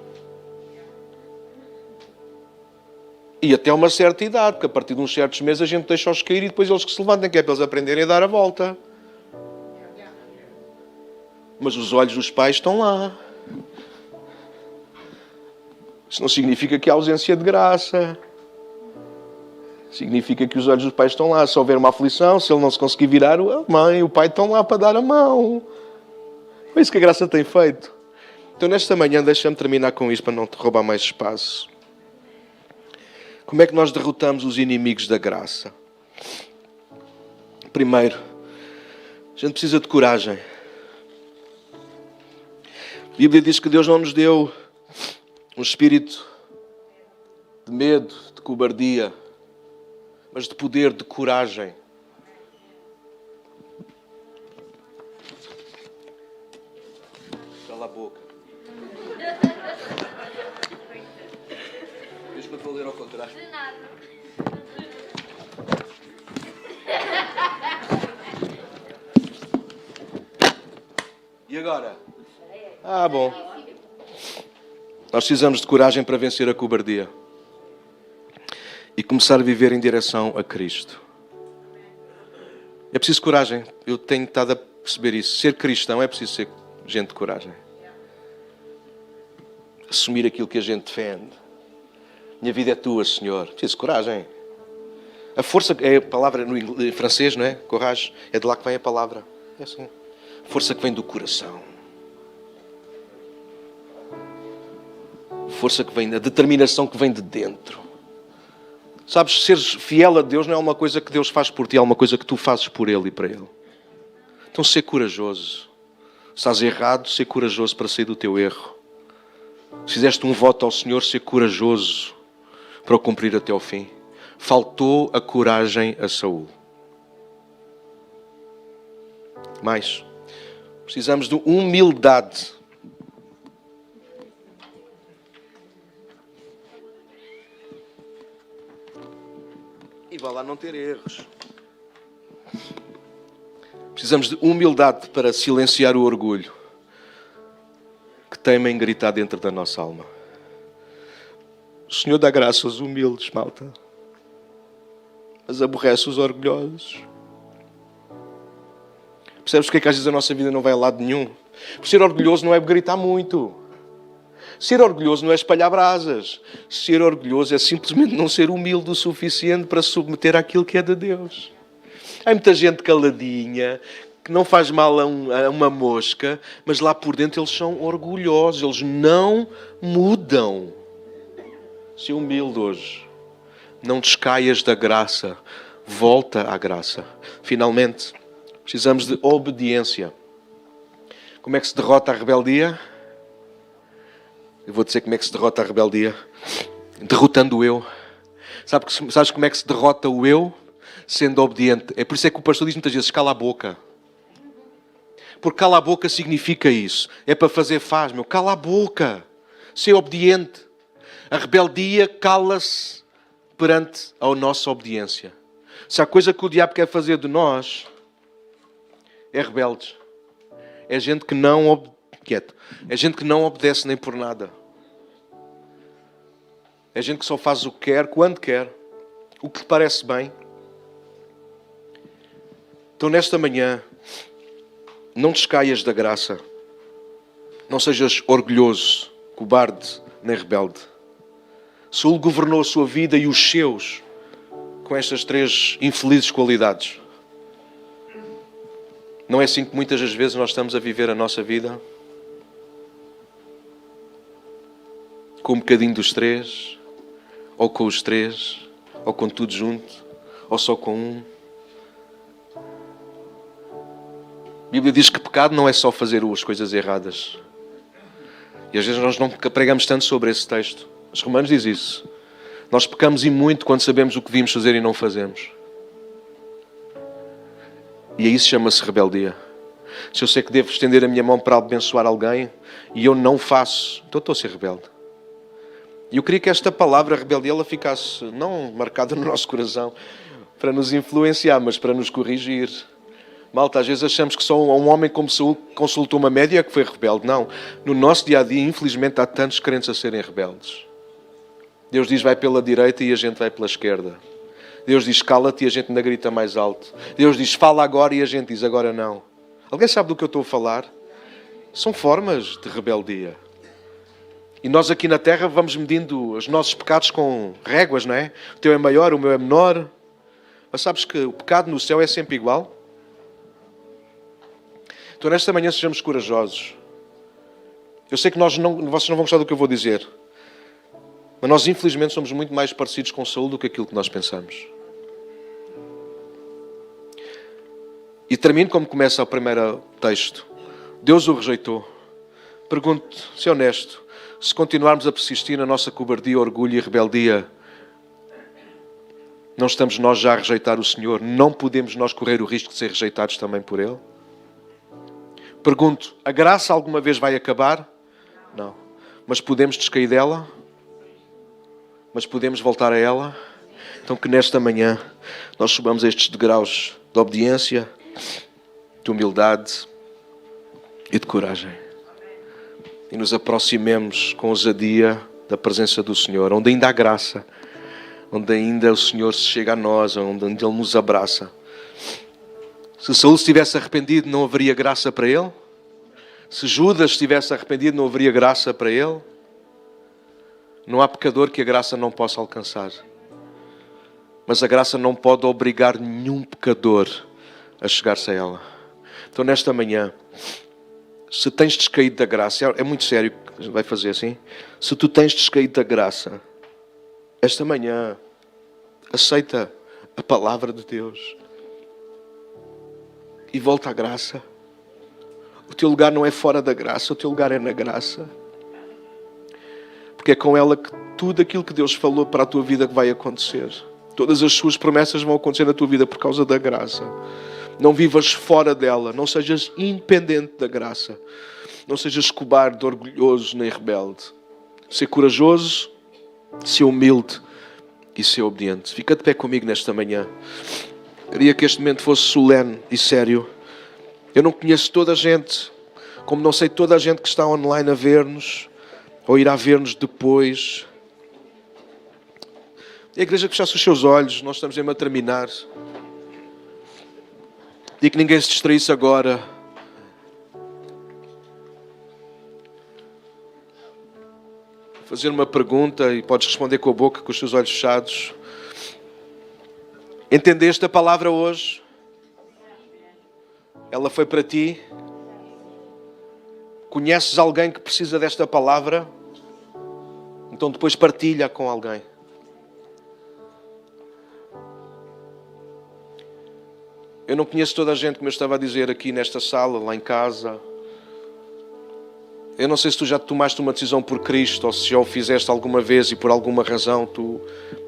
E até uma certa idade, porque a partir de uns certos meses a gente deixa-os cair e depois eles que se levantem, que é para eles aprenderem a dar a volta. Mas os olhos dos pais estão lá. Isso não significa que há ausência de graça. Significa que os olhos dos pais estão lá. Se houver uma aflição, se ele não se conseguir virar, a mãe e o pai estão lá para dar a mão. É isso que a graça tem feito. Então, nesta manhã, deixa-me terminar com isto para não te roubar mais espaço. Como é que nós derrotamos os inimigos da graça? Primeiro, a gente precisa de coragem. A Bíblia diz que Deus não nos deu um espírito de medo, de cobardia, mas de poder, de coragem. Cala a boca. Deixa-me eu ler ao contrário. De nada. E agora? Bom. Nós precisamos de coragem para vencer a cobardia. E começar a viver em direção a Cristo. É preciso coragem. Eu tenho estado a perceber isso. Ser cristão é preciso ser gente de coragem. Assumir aquilo que a gente defende. Minha vida é tua, Senhor. Preciso de coragem. A força é a palavra no francês, não é? Coragem. É de lá que vem a palavra. É assim. Força que vem do coração. Força que vem da determinação que vem de dentro. Sabes, ser fiel a Deus não é uma coisa que Deus faz por ti, é uma coisa que tu fazes por Ele e para Ele. Então, ser corajoso. Se estás errado, ser corajoso para sair do teu erro. Se fizeste um voto ao Senhor, ser corajoso para o cumprir até ao fim. Faltou a coragem a Saul. Mais. Precisamos de humildade. E vá lá não ter erros. Precisamos de humildade para silenciar o orgulho que teima em gritar dentro da nossa alma. O Senhor dá graça aos humildes, malta, mas aborrece os orgulhosos. Percebes porque é que às vezes a nossa vida não vai a lado nenhum? Por ser orgulhoso não é gritar muito. Ser orgulhoso não é espalhar brasas. Ser orgulhoso é simplesmente não ser humilde o suficiente para submeter àquilo que é de Deus. Há muita gente caladinha, que não faz mal a uma mosca, mas lá por dentro eles são orgulhosos, eles não mudam. Ser humilde hoje. Não descaias da graça. Volta à graça. Finalmente, precisamos de obediência. Como é que se derrota a rebeldia? Eu vou dizer como é que se derrota a rebeldia. Derrotando o eu. Sabes como é que se derrota o eu? Sendo obediente. É por isso é que o pastor diz muitas vezes, cala a boca. Porque cala a boca significa isso. É para fazer faz, meu. Cala a boca. Ser obediente. A rebeldia cala-se perante a nossa obediência. Se há coisa que o diabo quer fazer de nós, é rebeldes. É gente que não É gente que não obedece nem por nada. É gente que só faz o que quer, quando quer, o que lhe parece bem. Então, nesta manhã, não descaias da graça. Não sejas orgulhoso, cobarde nem rebelde. Saul governou a sua vida e os seus com estas 3 infelizes qualidades. Não é assim que muitas das vezes nós estamos a viver a nossa vida? Com um bocadinho dos 3, ou com os 3, ou com tudo junto, ou só com um. A Bíblia diz que pecado não é só fazer as coisas erradas. E às vezes nós não pregamos tanto sobre esse texto. Os Romanos diz isso. Nós pecamos e muito quando sabemos o que devíamos fazer e não fazemos. E aí chama-se rebeldia. Se eu sei que devo estender a minha mão para abençoar alguém e eu não faço, então estou a ser rebelde. E eu queria que esta palavra rebeldia ela ficasse não marcada no nosso coração para nos influenciar, mas para nos corrigir. Malta, às vezes achamos que só um homem como Saul consultou uma média que foi rebelde. Não. No nosso dia-a-dia, infelizmente, há tantos crentes a serem rebeldes. Deus diz vai pela direita e a gente vai pela esquerda. Deus diz cala-te e a gente ainda grita mais alto. Deus diz fala agora e a gente diz agora não. Alguém sabe do que eu estou a falar? São formas de rebeldia. E nós aqui na terra vamos medindo os nossos pecados com réguas, não é? O teu é maior, o meu é menor. Mas sabes que o pecado no céu é sempre igual? Então nesta manhã sejamos corajosos. Eu sei que vocês não vão gostar do que eu vou dizer. Mas nós infelizmente somos muito mais parecidos com Saul do que aquilo que nós pensamos. E termino como começa o primeiro texto. Deus o rejeitou. Pergunto, se é honesto, se continuarmos a persistir na nossa cobardia, orgulho e rebeldia, não estamos nós já a rejeitar o Senhor? Não podemos nós correr o risco de ser rejeitados também por Ele? Pergunto, a graça alguma vez vai acabar? Não. Mas podemos descair dela? Mas podemos voltar a ela? Então que nesta manhã nós subamos a estes degraus de obediência, de humildade e de coragem. E nos aproximemos com ousadia da presença do Senhor, onde ainda há graça, onde ainda o Senhor se chega a nós, onde Ele nos abraça. Se Saul se tivesse arrependido, não haveria graça para ele? Se Judas estivesse arrependido, não haveria graça para ele? Não há pecador que a graça não possa alcançar. Mas a graça não pode obrigar nenhum pecador a chegar-se a ela. Então nesta manhã, se tens descaído da graça, é muito sério que vai fazer assim. Se tu tens descaído da graça, esta manhã, aceita a palavra de Deus e volta à graça. O teu lugar não é fora da graça, o teu lugar é na graça. Porque é com ela que tudo aquilo que Deus falou para a tua vida vai acontecer. Todas as suas promessas vão acontecer na tua vida por causa da graça. Não vivas fora dela, não sejas independente da graça. Não sejas cobarde, orgulhoso nem rebelde. Ser corajoso, ser humilde e ser obediente. Fica de pé comigo nesta manhã. Queria que este momento fosse solene e sério. Eu não conheço toda a gente, como não sei toda a gente que está online a ver-nos, ou irá ver-nos depois. E a igreja que fechasse os seus olhos, nós estamos mesmo a terminar. E que ninguém se distraísse agora. Vou fazer uma pergunta e podes responder com a boca, com os teus olhos fechados. Entendeste a palavra hoje? Ela foi para ti? Conheces alguém que precisa desta palavra? Então depois partilha com alguém. Eu não conheço toda a gente, como eu estava a dizer, aqui nesta sala, lá em casa. Eu não sei se tu já tomaste uma decisão por Cristo ou se já o fizeste alguma vez e por alguma razão tu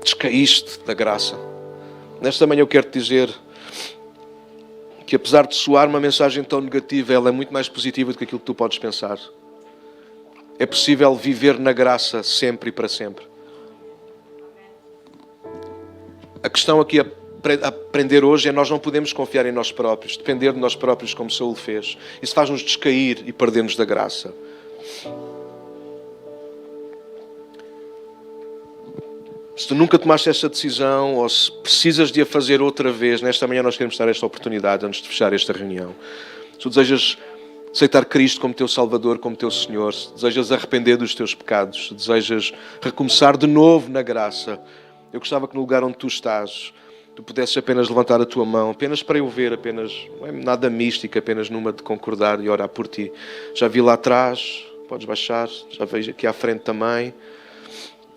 descaíste da graça. Nesta manhã eu quero te dizer, que apesar de soar uma mensagem tão negativa, ela é muito mais positiva do que aquilo que tu podes pensar. É possível viver na graça sempre e para sempre. A questão aqui a aprender hoje é nós não podemos confiar em nós próprios, depender de nós próprios como Saul fez. Isso faz-nos descair e perder-nos da graça. Se tu nunca tomaste esta decisão ou se precisas de a fazer outra vez, nesta manhã nós queremos dar esta oportunidade antes de fechar esta reunião. Se tu desejas aceitar Cristo como teu Salvador, como teu Senhor, se desejas arrepender dos teus pecados, se desejas recomeçar de novo na graça, eu gostava que no lugar onde tu estás, tu pudesses apenas levantar a tua mão, apenas para eu ver, apenas, não é nada místico, apenas numa de concordar e orar por ti. Já vi lá atrás, podes baixar, já vejo aqui à frente também.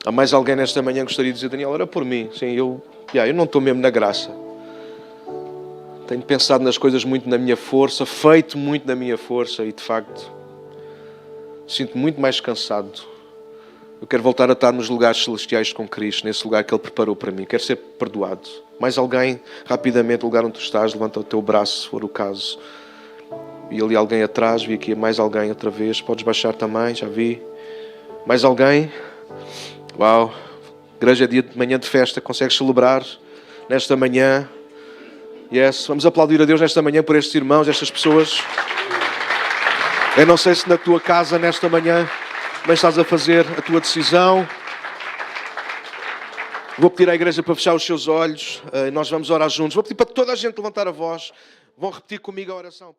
Há mais alguém nesta manhã que gostaria de dizer, Daniel, ora por mim. Sim, eu não estou mesmo na graça. Tenho pensado nas coisas muito na minha força, feito muito na minha força e, de facto, sinto-me muito mais cansado. Eu quero voltar a estar nos lugares celestiais com Cristo, nesse lugar que Ele preparou para mim. Quero ser perdoado. Mais alguém, rapidamente, no lugar onde tu estás, levanta o teu braço, se for o caso. E ali alguém atrás, vi aqui mais alguém outra vez. Podes baixar também, já vi. Mais alguém? Uau, igreja é dia de manhã de festa, consegues celebrar nesta manhã. Yes, vamos aplaudir a Deus nesta manhã por estes irmãos, estas pessoas. Eu não sei se na tua casa nesta manhã também estás a fazer a tua decisão. Vou pedir à igreja para fechar os seus olhos, nós vamos orar juntos. Vou pedir para toda a gente levantar a voz, vão repetir comigo a oração.